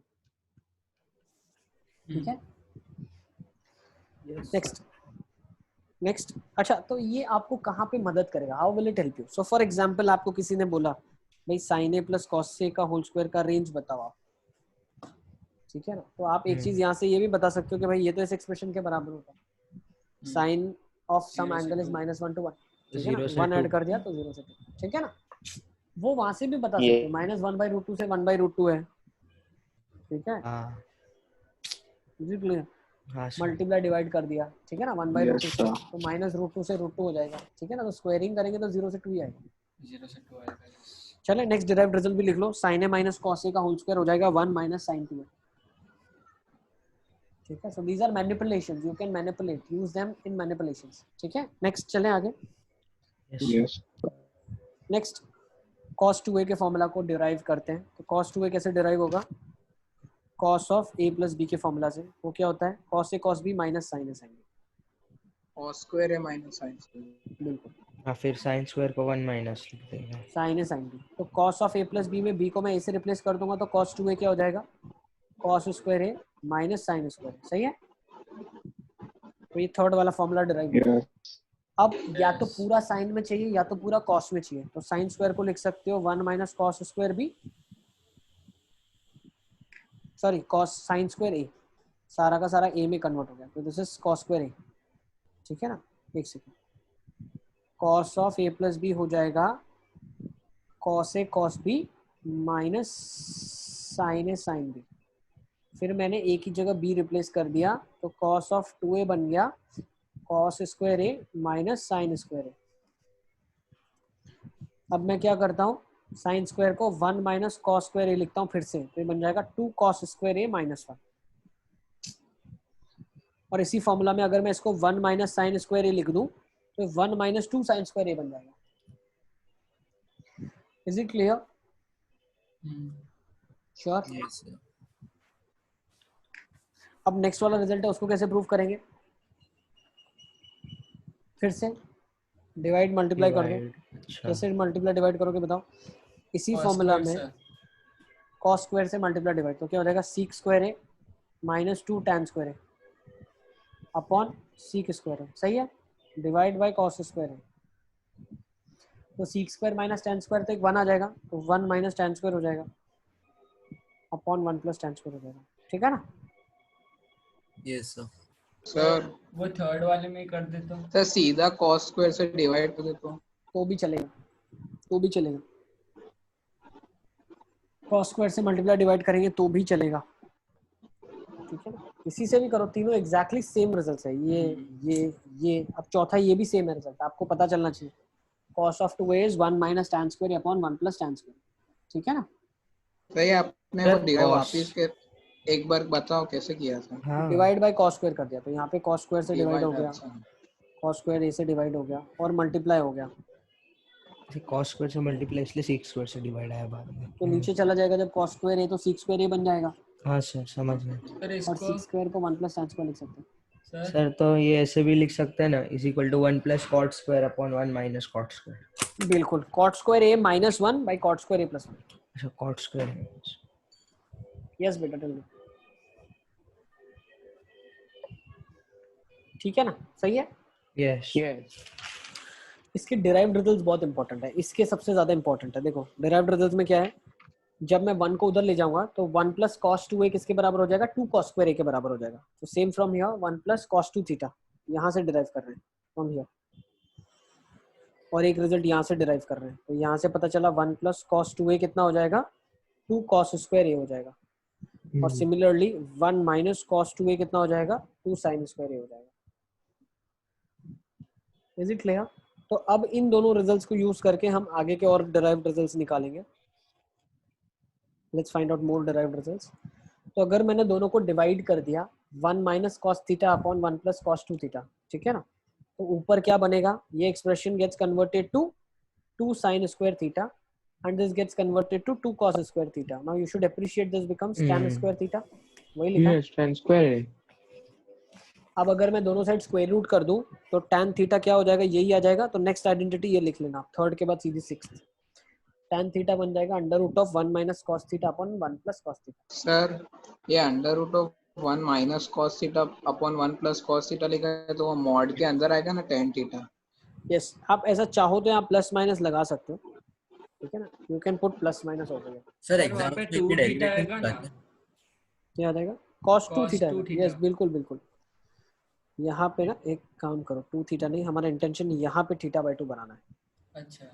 ठीक है? नेक्स्ट अच्छा, तो ये आपको कहाँ पे मदद करेगा, how will it help you? So for example आपको किसी ने बोला भाई sign A plus cos A का होल स्क्वायर का रेंज बताओ आप, ठीक है ना? तो आप एक चीज यहाँ से ये भी बता सकते हो कि भाई ये तो इस एक्सप्रेशन के बराबर होता है, sine of some angle is -1 to 1, ठीक है ना? 1 ऐड कर दिया तो 0 से 2, ठीक है ना? वो वहां से भी बता सकते हो, -1/√2 से 1/√2 है, ठीक है? हाँ इजी क्लियर? हाँ सर। मल्टीप्लाई डिवाइड कर दिया, ठीक है ना, 1/√2 Yes, से, sir. तो -√2 से √2 हो जाएगा, ठीक है ना? तो स्क्वायरिंग करेंगे तो 0 से 2 ही आएगा। 0 से 2 आएगा। चले नेक्स्ट डिराइव्ड रिजल्ट भी लिख लो, sign A minus cos A का होल स्क्वायर हो जाएगा 1 माइनस साइन 2, ठीक है? So these are manipulations, you can manipulate, use them in manipulations, ठीक है? नेक्स्ट चलें आगे। Yes. नेक्स्ट cos 2a के फॉर्मूला को डिराइव करते हैं। तो cos 2a कैसे डिराइव होगा, cos of a plus b के फॉर्मूला से। वो क्या होता है, cos a cos b minus sin a sin b। cos square है माइनस sin स्क्वायर। बिल्कुल, हाँ फिर साइन स्क्वायर को 1 माइनस लिख देंगे। sin a sin b। तो cos of a plus b में b को मैं a से रिप्लेस कर दूंगा, तो cos 2a क्या हो जाएगा, cos square a minus sin square. सही है? तो ये थर्ड वाला फॉर्मूला डिराइव होगा। Yes. अब या तो पूरा साइन में चाहिए या तो पूरा कॉस में चाहिए, तो साइन स्क्वायर को लिख सकते हो 1 minus cos square b, sorry cos sine square a, सारा का सारा ए में कन्वर्ट हो गया, तो this is cos square a, ठीक है ना? एक second, cos of A plus b हो जाएगा कॉस ए कॉस बी माइनस साइन ए साइन बी, फिर मैंने ए की जगह बी रिप्लेस कर दिया तो कॉस ऑफ 2a बन गया कॉस स्क्वायर ए माइनस साइन स्क्वायर ए। अब मैं क्या करता हूँ, साइन स्क्वायर को 1 माइनस कॉस स्क्वायर ए लिखता हूँ फिर से, तो ये बन जाएगा 2 कॉस स्क्वायर ए माइनस 1। और इसी फॉर्मूला में अगर मैं इसको 1 माइनस साइन स्क्वायर ए लिख दूं तो 1 माइनस 2 साइन स्क्वायर ए बन जाएगा। Is it clear? Sure? Yes, sir. अब नेक्स्ट वाला रिजल्ट है, उसको कैसे प्रूव करेंगे? फिर से डिवाइड मल्टीप्लाई कर दो। अच्छा कैसे मल्टीप्लाई डिवाइड करोगे बताओ? इसी Cos फॉर्मूला square में से। कॉस स्क्वायर से मल्टीप्लाई डिवाइड, तो क्या हो जाएगा सीक स्क्वायर ए माइनस 2 टैन स्क्वायर ए अपॉन सीक स्क्वायर ए। सही है, डिवाइड बाय कॉस स्क्वायर ए, तो seek square minus tan square तो एक 1 आ जाएगा, तो 1 माइनस टैन स्क्वायर हो जाएगा अपॉन 1 प्लस टैन स्क्वायर हो जाएगा। ठीक है ना? Yes, sir. सर वो थर्ड वाले में ही कर देता हूँ। सर सीधा cos स्क्वायर से डिवाइड कर देता हूँ। तो भी चलेगा, तो भी चलेगा। कॉस स्क्वायर से मल्टीप्लाई डिवाइड करेंगे तो भी चलेगा। ठीक है ना? इसी से भी करो, तीनों एग्जैक्टली सेम रिजल्ट है। ये अब चौथा ये भी सेम है रिजल्ट, आपको पता चलना चाहिए। cos of 2a is 1 minus tan square upon 1 plus tan square। ठीक है ना? सही, आपने सर, वो डिवाइड cos- वापस के एक बार बताओ कैसे किया था। हाँ डिवाइड बाय cos स्क्वायर कर दिया, तो यहाँ पे cos स्क्वायर से डिवाइड हो गया, अच्छा। cos स्क्वायर a से डिवाइड हो गया और मल्टीप्लाई हो गया, cos स्क्वायर से मल्टीप्लाई इसलिए sec स्क्वायर से डिवाइड आया बाद में। तो नीचे चला जाएगा। जब cos स्क्वायर a तो sec स्क्वायर a बन जाएगा, हाँ सर समझ गए। सर और इसको sec स्क्वायर को 1 प्लस tan स्क्वायर लिख सकते हैं। सर सर तो ये ऐसे भी लिख सकते हैं ना, is equal to 1 plus cot square upon 1 minus cot square. बिल्कुल, cot स्क्वायर a माइनस 1 बाई cot स्क्वायर a प्लस 1। अच्छा कॉट स्क्वायर। यस बेटा, टेल मी। ठीक है ना? सही है। यस यस इसके डिराइव्ड रिजल्ट्स बहुत इंपॉर्टेंट है, इसके सबसे ज्यादा इंपॉर्टेंट है। देखो डिराइव्ड रिजल्ट्स में क्या है, जब मैं 1 को उधर ले जाऊंगा तो 1 प्लस कॉस 2a किसके बराबर हो जाएगा? 2 cos स्क्वायर a के बराबर हो जाएगा। तो same from here 1 plus cos 2 theta यहाँ से डिराइव कर रहे हैं फ्रॉम हियर, और एक रिजल्ट यहाँ से डिराइव कर रहे हैं, तो यहाँ से पता चला 1 प्लस cos 2a कितना हो जाएगा? 2 cos स्क्वायर a हो जाएगा। और सिमिलरली 1 माइनस cos 2a कितना हो जाएगा? 2 sin स्क्वायर a हो जाएगा। Is it clear? तो अब इन दोनों रिजल्ट्स को यूज करके हम आगे के और डिराइव्ड रिजल्ट्स निकालेंगे। Let's find out more derived results. तो अगर मैंने दोनों को डिवाइड कर दिया 1 minus cos theta upon 1 plus cos 2 theta, ठीक है ना, तो ऊपर क्या बनेगा? ये expression gets converted to 2 sin square theta and this gets converted to 2 cos square theta. Now you should appreciate this becomes tan square theta। वही लिखा है। यस tan स्क्वायर है। अब अगर मैं दोनों साइड स्क्वायर रूट कर दूं तो tan थीटा क्या हो जाएगा? यही आ जाएगा। तो नेक्स्ट आइडेंटिटी ये लिख लेना, थर्ड के बाद सीधी सिक्स्थ। tan थीटा बन जाएगा under root of 1 minus cos theta upon 1 plus cos theta. Sir ये under root of 1 minus cos theta upon 1 plus cos theta लिखा है, तो वो मॉड के अंदर आएगा ना tan थीटा। यस, आप ऐसा चाहो तो आप प्लस माइनस लगा सकते हो, ठीक है ना, you can put plus minus हो जाएगा। सर वहाँ एग्जाम पे में 2 थीटा डेरिवेटिव आएगा ना। क्या आ जाएगा? cos 2 Cos theta. 2 theta. Yes बिल्कुल बिल्कुल। यहाँ पे ना एक काम करो, 2 थीटा नहीं, हमारा इंटेंशन यहाँ पे थीटा बाई 2 बनाना है। अच्छा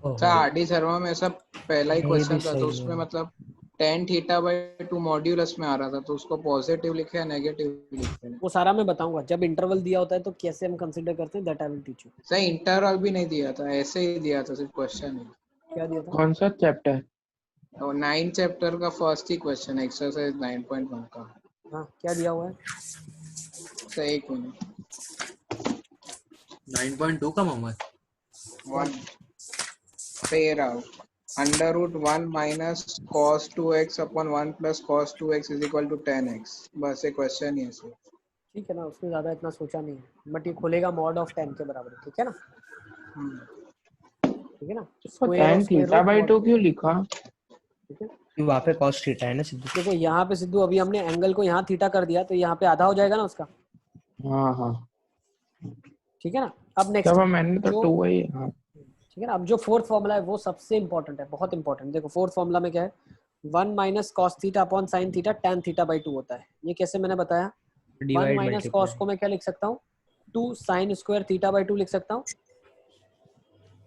सर आरडी शर्मा में ऐसा पहला ही ये भी क्वेश्चन था, सही तो है। उसमें मतलब tan थीटा बाई 2 मॉड्यूलस में आ रहा था, तो उसको पॉजिटिव लिखे या नेगेटिव लिखे हैं? वो सारा मैं बताऊंगा जब इंटरवल दिया होता है तो कैसे हम कंसीडर करते हैं, that I will teach you. Sir interval भी नहीं दिया था, ऐसे ही दिया था, सिर्फ क्वेश्चन है। क्या दिया था? कौन सा चैप्टर? और 9 चैप्टर का फर्स्ट ही क्वेश्चन है, एक्सरसाइज 9.1 का। हाँ क्या दिया हुआ है? सर एक मिनट, 9.2 का Mohammad 1 pair out under root 1 minus cos 2x upon 1 plus cos 2x is equal to tan x। बस ये क्वेश्चन ही है सर। ठीक है ना, उसमें ज्यादा इतना सोचा नहीं है, बट ये खुलेगा मॉड ऑफ 10 के बराबर, ठीक है ना? ठीक है ना, tan थीटा बाई 2 क्यों लिखा? ठीक है। वहाँ पे cos थीटा है ना सिद्धू। देखो यहाँ पे सिद्धू, अभी हमने एंगल को यहाँ थीटा कर दिया तो यहाँ पे आधा हो जाएगा ना उसका, हाँ हाँ ठीक है ना। अब नेक्स्ट तब मैंने तो 2 ही हाँ ठीक है ना। अब जो फोर्थ फॉर्मूला है वो सबसे इंपॉर्टेंट है, बहुत इंपॉर्टेंट। देखो फोर्थ फॉर्मूला में क्या है? 1 minus cos theta upon sine theta tan theta by 2 होता है। ये कैसे मैंने बताया? 1 माइनस कॉस को मैं क्या लिख सकता हूँ? 2 साइन स्क्वायर थीटा बाई 2 लिख सकता हूँ।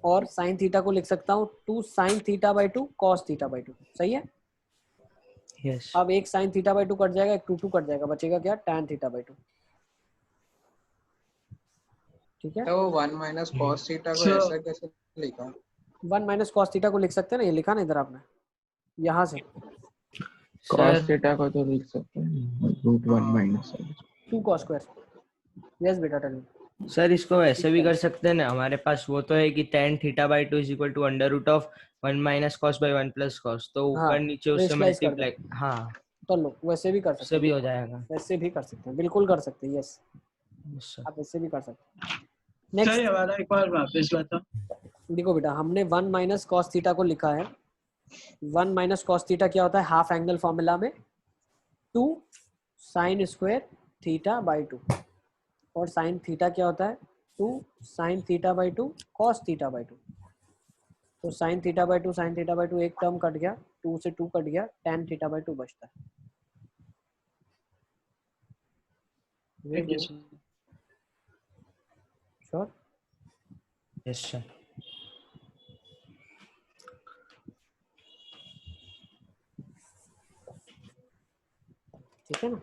और साइन थीटा को लिख सकता हूँ 2 sine theta by 2 cos theta by 2। सही है। यस अब एक साइन थीटा बाई 2 कट जाएगा, एक 2 कट जाएगा, बचेगा क्या, tan थीटा बाई 2। ठीक है। तो 1 माइनस कॉस थीटा को So- ऐसा कैसे लिखा? 1 माइनस कॉस थीटा को लिख सकते हैं ना, ये लिखा ना इधर आपने, यहाँ से cos थीटा को तो लिख सकते हैं √1 माइनस 2 cos स्क्वायर। यस बेटा टेल मी। सर इसको ऐसे भी कर सकते हैं ना, हमारे पास वो तो है कि tan theta by 2 is equal to √1 minus cos by 1 plus cos, तो हाँ, ऊपर नीचे उससे रेशनलाइज कर मल्टीप्लाई, हाँ तो लो वैसे भी कर सकते उससे हैं, भी हो जाएगा। वैसे भी कर सकते हैं, बिल्कुल कर सकते हैं। Yes Yes, sir. आप वैसे भी कर सकते हैं। सर नेक्स्ट ये वाला एक बार वापस बताओ। देखो बेटा, हमने 1 माइनस कॉस थीटा को लिखा है। 1 माइनस कॉस थीटा क्या होता है, हाफ एंगल फॉर्मूला में 2 साइन स्क्वायर थीटा बाई 2, और साइन थीटा क्या होता है 2 sine theta by 2 cos theta by 2। तो sine theta by 2 sine theta by 2 एक टर्म कट गया, 2 से 2 कट गया, tan थीटा बाई 2 बचता है। श्योर। Yes sir. ठीक है ना।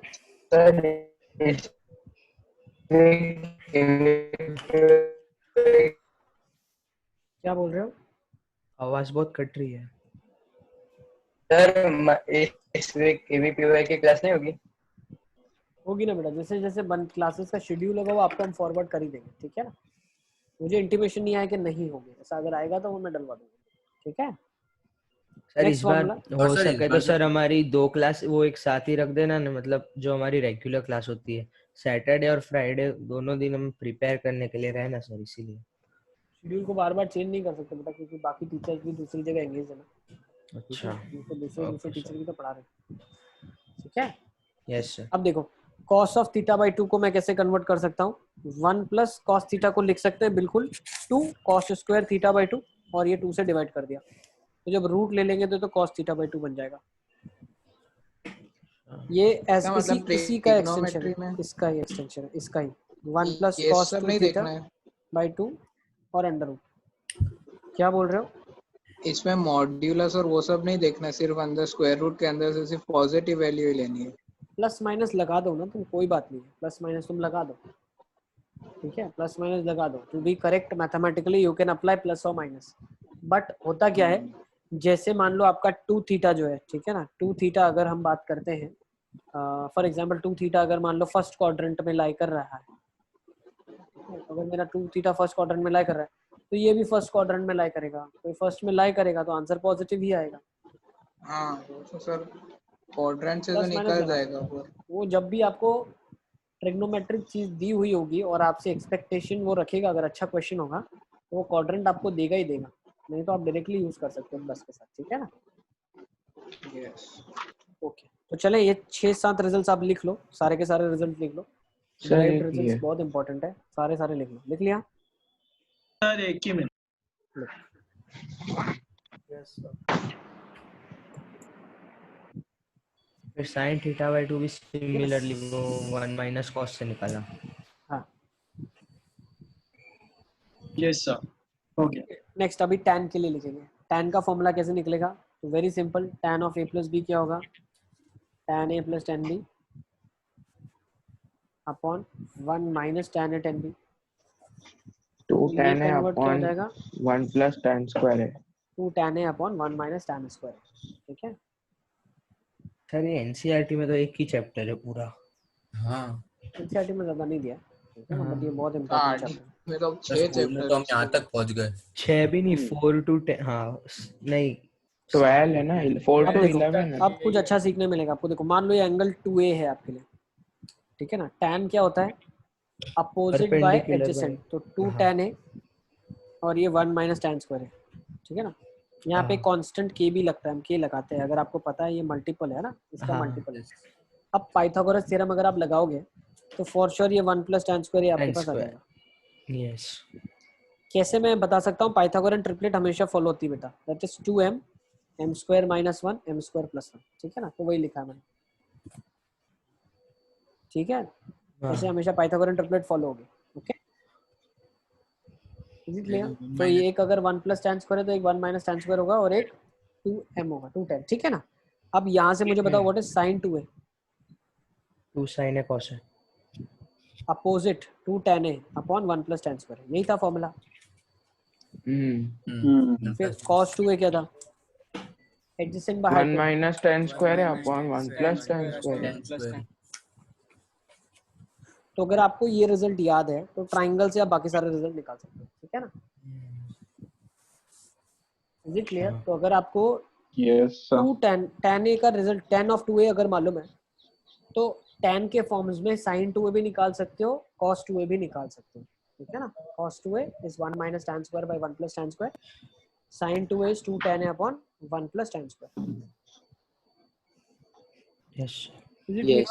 क्या बोल रहे हो? आवाज बहुत कट रही है सर इस वीक एबीपीवाई की क्लास नहीं होगी? होगी ना बेटा, जैसे जैसे बंद क्लासेस का शेड्यूल होगा वो आपको हम फॉरवर्ड कर ही देंगे। ठीक है ना। मुझे इंटीमेशन नहीं आया कि नहीं होगी, ऐसा अगर आएगा तो वो मैं डलवा दूंगा। ठीक है। सर। Next इस बार formula? हो सके तो सर हमारी 2 क्लास वो एक साथ ही रख देना ना, मतलब जो हमारी रेगुलर क्लास होती है सैटरडे और फ्राइडे दोनों दिन हम प्रिपेयर करने के लिए रहे ना सर, इसीलिए। शेड्यूल को बार बार चेंज नहीं कर सकते बेटा, क्योंकि बाकी टीचर्स भी दूसरी जगह एंगेज है ना। अच्छा दूसरे टीचर भी तो पढ़ा रहे। ठीक है। Yes sir. अब देखो cos ऑफ थीटा बाई 2 को मैं कैसे कन्वर्ट कर सकता हूँ, 1 प्लस कॉस थीटा को लिख सकते हैं बिल्कुल 2 कॉस स्क्वायर थीटा बाई 2, और ये 2 से डिवाइड कर दिया, तो जब रूट ले लेंगे तो cos थीटा बाई 2 बन जाएगा। ये इसी का एक्सटेंशन है, इसका ही एक्सटेंशन है, इसका ही 1 प्लस कॉस 2 थीटा बाई 2 और अंडर रूट। क्या बोल रहे हो? इसमें मॉड्यूलस और वो सब नहीं देखना, सिर्फ अंदर स्क्वायर रूट के अंदर से सिर्फ पॉजिटिव वैल्यू ही लेनी है। प्लस माइनस लगा दो ना तुम, कोई बात नहीं है, प्लस माइनस तुम लगा दो। ठीक है, प्लस माइनस लगा दो, to be correct mathematically you can apply plus और माइनस। बट होता क्या है, जैसे मान लो आपका 2 थीटा जो है, ठीक है ना, 2 थीटा अगर हम बात करते हैं, फॉर एग्जांपल 2 थीटा अगर मान लो फर्स्ट क्वाड्रेंट में लाई कर रहा है, अगर मेरा 2 थीटा फर्स्ट क्वाड्रेंट में लाई कर रहा है तो ये भी फर्स्ट क्वाड्रेंट में लाई करेगा, तो फर्स्ट में लाई करेगा तो आंसर पॉजिटिव ही आएगा। हाँ वो तो सर क्वाड्रेंट से तो निकल जाएगा वो जब भी आपको ट्रिग्नोमेट्रिक चीज दी हुई होगी और आपसे एक्सपेक्टेशन वो रखेगा, अगर अच्छा क्वेश्चन होगा तो वो क्वाड्रेंट आपको देगा ही देगा, नहीं तो आप डायरेक्टली यूज कर सकते हो प्लस के साथ। ठीक है ना। यस ओके, तो चले ये 6-7 रिजल्ट्स आप लिख लो, सारे के सारे रिजल्ट लिख लो। डिराइव्ड रिजल्ट्स बहुत इंपॉर्टेंट है, सारे लिख लो। लिख लिया सर? एक ही मिनट। यस फिर sin थीटा बाई 2 भी सिमिलरली वो 1 माइनस कॉस से निकाला। हाँ यस सर, हो गया। नेक्स्ट अभी tan के लिए लिखेंगे। tan का फॉर्मूला कैसे निकलेगा, तो very simple, tan of a plus B क्या होगा, tan a plus tan b upon 1 minus tan a tan b। 2 tan a upon 1 plus tan square है, 2 tan a upon 1 minus tan square. ठीक है sir ये NCERT में तो एक ही chapter है पूरा। हाँ एनसीईआरटी में ज्यादा नहीं दिया, ठीक है ना, बट ये बहुत इंपॉर्टेंट चैप्टर है। में तो 6 चैप्टर तो हम यहाँ तक पहुँच गए। 6 भी नहीं, 4 to 10, हाँ नहीं 12 है ना, 4 to 11 है। अब कुछ अच्छा सीखने मिलेगा आपको। देखो मान लो ये एंगल 2a है आपके लिए, ठीक है ना, tan क्या होता है, अपोजिट बाय एडजेसेंट, तो 2 tan a और ये 1 माइनस tan स्क्वायर है। ठीक है ना, यहाँ पे कांस्टेंट k भी लगता है, हम k लगाते हैं, अगर आपको पता है ये मल्टीपल है ना, इसका मल्टीपल है। अब पाइथागोरस थ्योरम अगर आप लगाओगे तो फॉर श्योर ये 1 प्लस tan स्क्वायर आपके पास आ जाएगा। यस कैसे मैं बता सकता हूँ, पाइथागोरन ट्रिपलेट हमेशा फॉलो होती है बेटा, that is 2m m square minus 1 m square plus 1। ठीक है ना, तो वही लिखा है मैंने। ठीक है, ऐसे हमेशा पाइथागोरन ट्रिपलेट फॉलो होगी। Okay is it clear? तो ये एक अगर 1 प्लस tan स्क्वायर है तो एक 1 माइनस tan स्क्वायर होगा और एक 2m होगा, 2tan, ठीक है ना? अब यहाँ से मुझे बताओ what is sin 2a? 2 sin a cos a। Opposite 2 tan a upon 1 plus tan square, यही था फॉर्मूला। फिर cos 2a क्या था? Adjacent by 1 minus tan square है upon 1 plus tan square है। तो अगर आपको ये रिजल्ट याद है तो ट्राइंगल से आप बाकी सारे रिजल्ट निकाल सकते हो, ठीक है ना? Is it clear? तो अगर आपको यस 2 tan a का रिजल्ट tan ऑफ 2a अगर मालूम है तो tan के फॉर्म्स में sin 2a भी निकाल सकते हो, cos 2a भी निकाल सकते हो, ठीक है ना? cos 2a is 1 minus tan square by 1 plus tan square, sin 2a is 2 tan a upon 1 plus tan square। Yes Is it clear?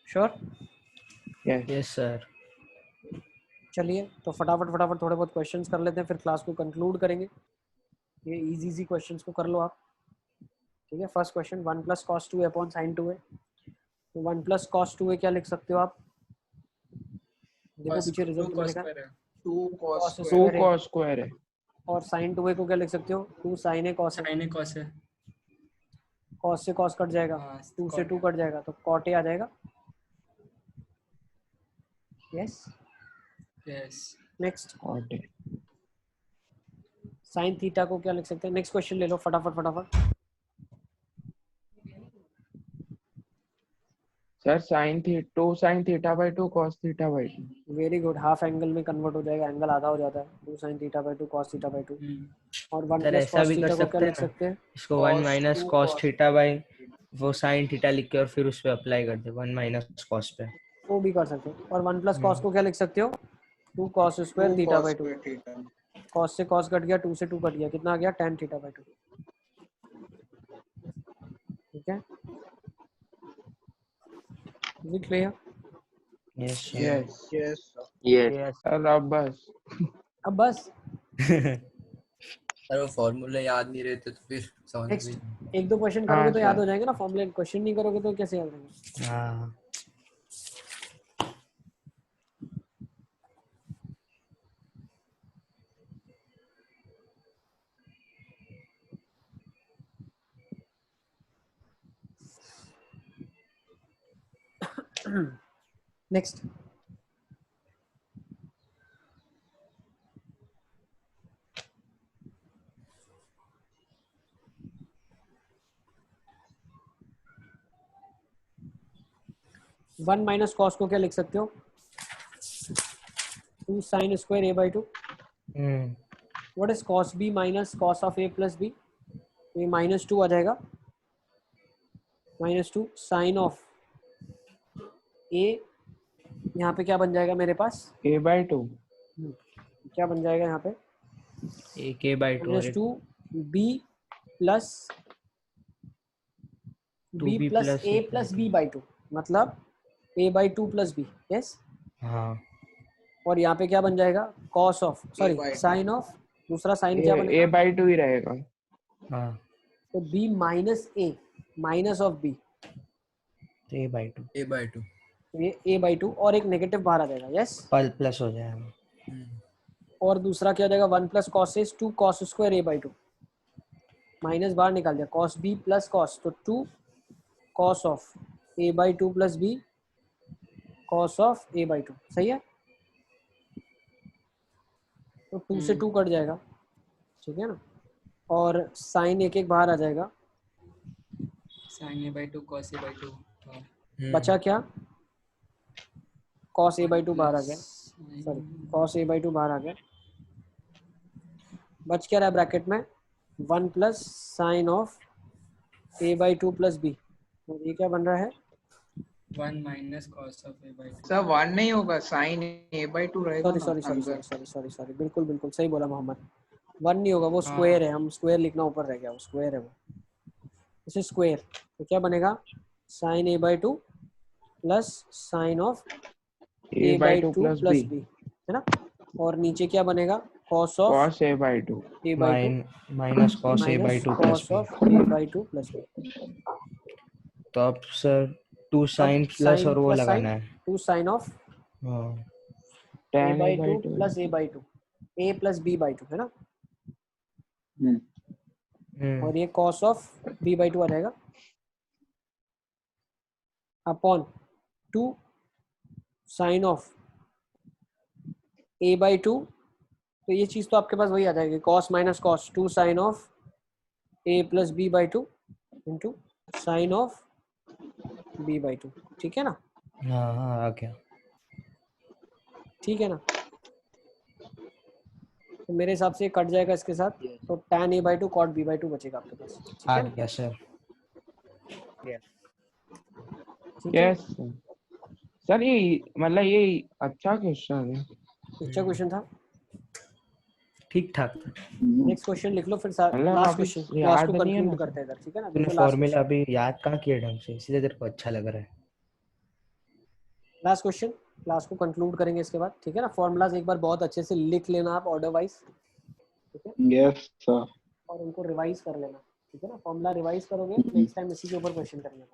Sure? Yes sir. चलिए तो फटाफट थोड़े बहुत क्वेश्चंस कर लेते हैं, फिर क्लास को कंक्लूड करेंगे। ये इजी क्वेश्चंस को कर लो आप, ठीक है? First question 1 plus cos 2a upon sin 2a। तो 1 प्लस cos 2a क्या लिख सकते हो आप? देखो पीछे रिजल्ट में लिखा 2 cos 2 square cos square है और sin 2a को क्या लिख सकते हो? 2 sin a cos a। sin a cos a, cos से cos कट जाएगा, हाँ, 2 से 2 कट जाएगा तो cot a आ जाएगा। Yes yes next cot a। sin theta को क्या लिख सकते हैं? नेक्स्ट क्वेश्चन ले लो फटाफट। Sir two sin theta by 2 cos theta by 2। Very good, half angle में कन्वर्ट हो जाएगा, एंगल आधा हो जाता है। 2 sin theta by 2 cos theta by 2 और 1 सर प्लस ऐसा cos भी कर थीटा को क्या सकते हैं लिख ना, सकते हैं? इसको 1 माइनस cos थीटा बाय वो sin थीटा लिख के और फिर उस पे अप्लाई कर दे 1 माइनस cos पे, वो भी कर सकते हो। और 1 प्लस cos को क्या लिख सकते हो? 2 cos square 2 theta cos by 2। square theta cos से cos कट गया, 2 से 2 कट गया, कितना आ गया? tan थीटा बाय 2, ठीक है? Is it clear? Yes yes yes sir अब बस अब बस सर वो फॉर्मूले याद नहीं रहते तो फिर समझ में नेक्स्ट एक दो क्वेश्चन हाँ, करोगे तो याद सर। हो जाएंगे ना फॉर्मूले, क्वेश्चन नहीं करोगे तो कैसे याद रहेंगे? हाँ नेक्स्ट वन माइनस कॉस को क्या लिख सकते हो? 2 sin square a by 2। What is cos b minus cos of a plus b? ये -2 आ जाएगा, -2 sin ऑफ a, यहाँ पे क्या बन जाएगा मेरे पास? a by 2 क्या बन जाएगा यहाँ पे? एक a by 2 -2 b plus b plus a plus b by 2, मतलब a by 2 plus b। Yes हाँ और यहाँ पे क्या बन जाएगा? cos of sorry sin of, दूसरा साइन क्या बनेगा? a by 2 ही रहेगा। हाँ तो b minus a minus of b, तो a बाई 2 a by 2 ये a बाई 2 और एक नेगेटिव बाहर आ जाएगा। यस प्लस हो जाएगा, और दूसरा क्या हो जाएगा? 1 plus cos is 2 cos square a by 2, minus बाहर निकाल दिया, cos b प्लस cos, तो 2 cos of a by 2 plus b cos of a by 2, सही है? तो 2 से 2 कट जाएगा, ठीक है ना? और साइन एक एक बाहर आ जाएगा, sin a by 2 cos a by 2 बचा क्या? cos a बाई 2 बाहर आ गया, सॉरी cos a बाई 2 बाहर आ गया, बच क्या रहा है ब्रैकेट में? 1 plus sine of a by 2 plus b, तो ये क्या बन रहा है? 1 minus cos of a by 2। सब 1 नहीं होगा, sin a by 2 रहेगा ना सॉरी अंदर। सॉरी बिल्कुल सही बोला मोहम्मद, 1 नहीं होगा, वो स्क्वायर है, हम स्क्वायर लिखना ऊपर रह गया, वो स्क्वायर है, वो इसे स्क्वायर, तो क्या बनेगा? sin a by 2 plus sine of a by 2 plus plus b b, है ना? और नीचे क्या बनेगा? cos of cos a by 2 a by 2 minus cos a by 2 plus cos of a by 2 plus b। तो अब सर 2 sin प्लस और वो प्लस लगाना साइन है 2 साइन ऑफ हाँ a tan by a by 2 2 plus a by 2 a plus b by 2 है ना, और ये cos ऑफ b by 2 आ जाएगा upon 2 sine of a by 2, तो ये चीज तो आपके पास वही आ जाएगी cos minus cos 2 sine of a plus b by 2 into sine of b by 2, ठीक है ना? हाँ हाँ आ गया ठीक है ना? तो मेरे हिसाब से कट जाएगा इसके साथ, तो tan a by 2 cot b by 2 बचेगा आपके पास, ठीक आ है ना? गया सर ठीक है, यस सर ये मतलब ये अच्छा क्वेश्चन है अच्छा क्वेश्चन था, ठीक ठाक नेक्स्ट क्वेश्चन लिख लो फिर मतलब लास्ट अभी क्वेश्चन याद क्लास को नहीं है कंक्लूड ना करते हैं इधर, ठीक है ना? तूने देखो लास्ट फॉर्मूला क्वेश्चन, अभी याद कहाँ किया ढंग से इसलिए तेरे को अच्छा लग रहा है लास्ट क्वेश्चन क्लास को कंक्लूड करेंगे इसके बाद, ठीक है ना? फॉर्मूलाज एक बार बहुत अच्छे से लिख लेना आप ऑर्डर वाइज, ठीक है, यस सर और उनको रिवाइज कर लेना, ठीक है ना? फॉर्मूला रिवाइज करोगे नेक्स्ट टाइम इसी के ऊपर क्वेश्चन करेंगे,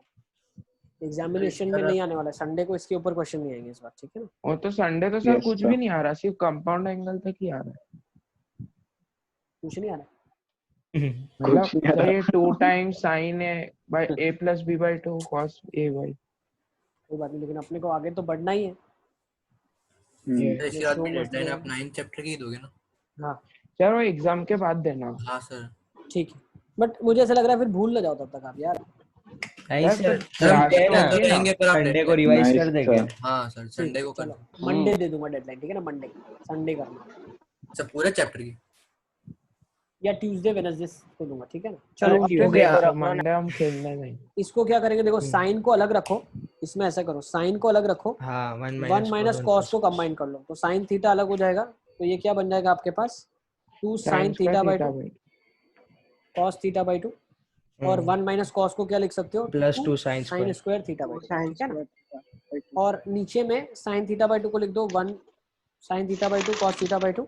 एग्जामिनेशन में नहीं आने वाला है, संडे को इसके ऊपर क्वेश्चन नहीं आएंगे इस बार, ठीक है ना? और तो संडे तो सर Yes, कुछ sir. भी नहीं आ रहा, सिर्फ कंपाउंड एंगल तक ही आ रहा है कुछ नहीं आ रहा, मतलब कुछ नहीं आ तो रहा। ये 2 times sin a by a plus b by 2 cos a by कोई बात नहीं, लेकिन अपने को आगे तो बढ़ना ही है। तो इसके बाद में डेडलाइन आप 9 चैप्टर की दोगे ना? हाँ सर वो एग्जाम के बाद देना हाँ सर। ठीक है, बट मुझे ऐसा लग रहा है फिर भूल ना जाओ तब तक आप यार। नहीं सर सर हम संडे है ना तो रहेंगे पर आप संडे को deadline- रिवाइज Nice, कर देंगे sir. हाँ सर संडे को कर चलो मंडे दे दूंगा डेडलाइन, ठीक है ना? मंडे संडे करना सर पूरे चैप्टर की। या ट्यूसडे वेडनेसडे को दूंगा, ठीक है ना? चलो अब ट्यूसडे हो दे गया, दो, मंडे हम खेलने नहीं। इसको क्या करेंगे देखो, साइन को अलग रखो, इसमें ऐसा करो साइन को अलग रखो, हाँ 1 माइनस कॉस को कंबाइन कर लो, तो साइन थीटा अलग हो जाएगा, तो ये क्या बन जाएगा आपके पास 2 sine theta by 2 cos theta by 2, और 1 माइनस कॉस को क्या लिख सकते हो +2 sin स्क्वायर थीटा बाई 2, ठीक है ना? और नीचे में साइन थीटा बाई 2 को लिख दो 1 sine theta by 2 cos theta by 2,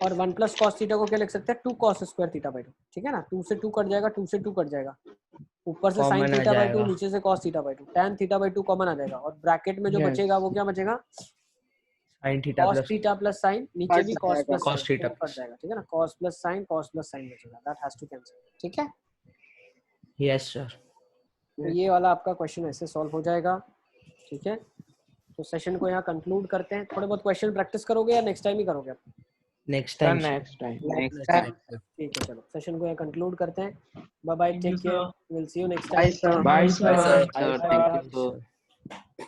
और 1 प्लस कॉस थीटा को क्या लिख सकते हैं 2 कॉस स्क्वायर थीटा बाई 2, ठीक है ना? 2 से 2 कट जाएगा, 2 से 2 कट जाएगा, ऊपर से साइन Common आ थीटा बाई 2 जाएगा। नीचे से cos theta by 2, tan theta by 2 common आ जाएगा, और ब्रैकेट में जो Yes. बचेगा वो क्या बचेगा sin theta cos plus theta plus sin, नीचे भी cos plus cos theta cut जाएगा, ठीक है ना? cos प्लस sin बचेगा, दैट हैज टू कैंसिल, ठीक है? यस सर तो ये वाला आपका क्वेश्चन ऐसे सॉल्व हो जाएगा, ठीक है? तो सेशन को यहाँ कंक्लूड करते हैं, थोड़े बहुत क्वेश्चन प्रैक्टिस करोगे या नेक्स्ट टाइम ही करोगे आप? नेक्स्ट टाइम नेक्स्ट टाइम ठीक है, चलो सेशन को यहाँ कंक्लूड करते हैं, bye bye, take care, will see you next Bye, time, sir. Bye Bye, sir sir. Thank you, sir.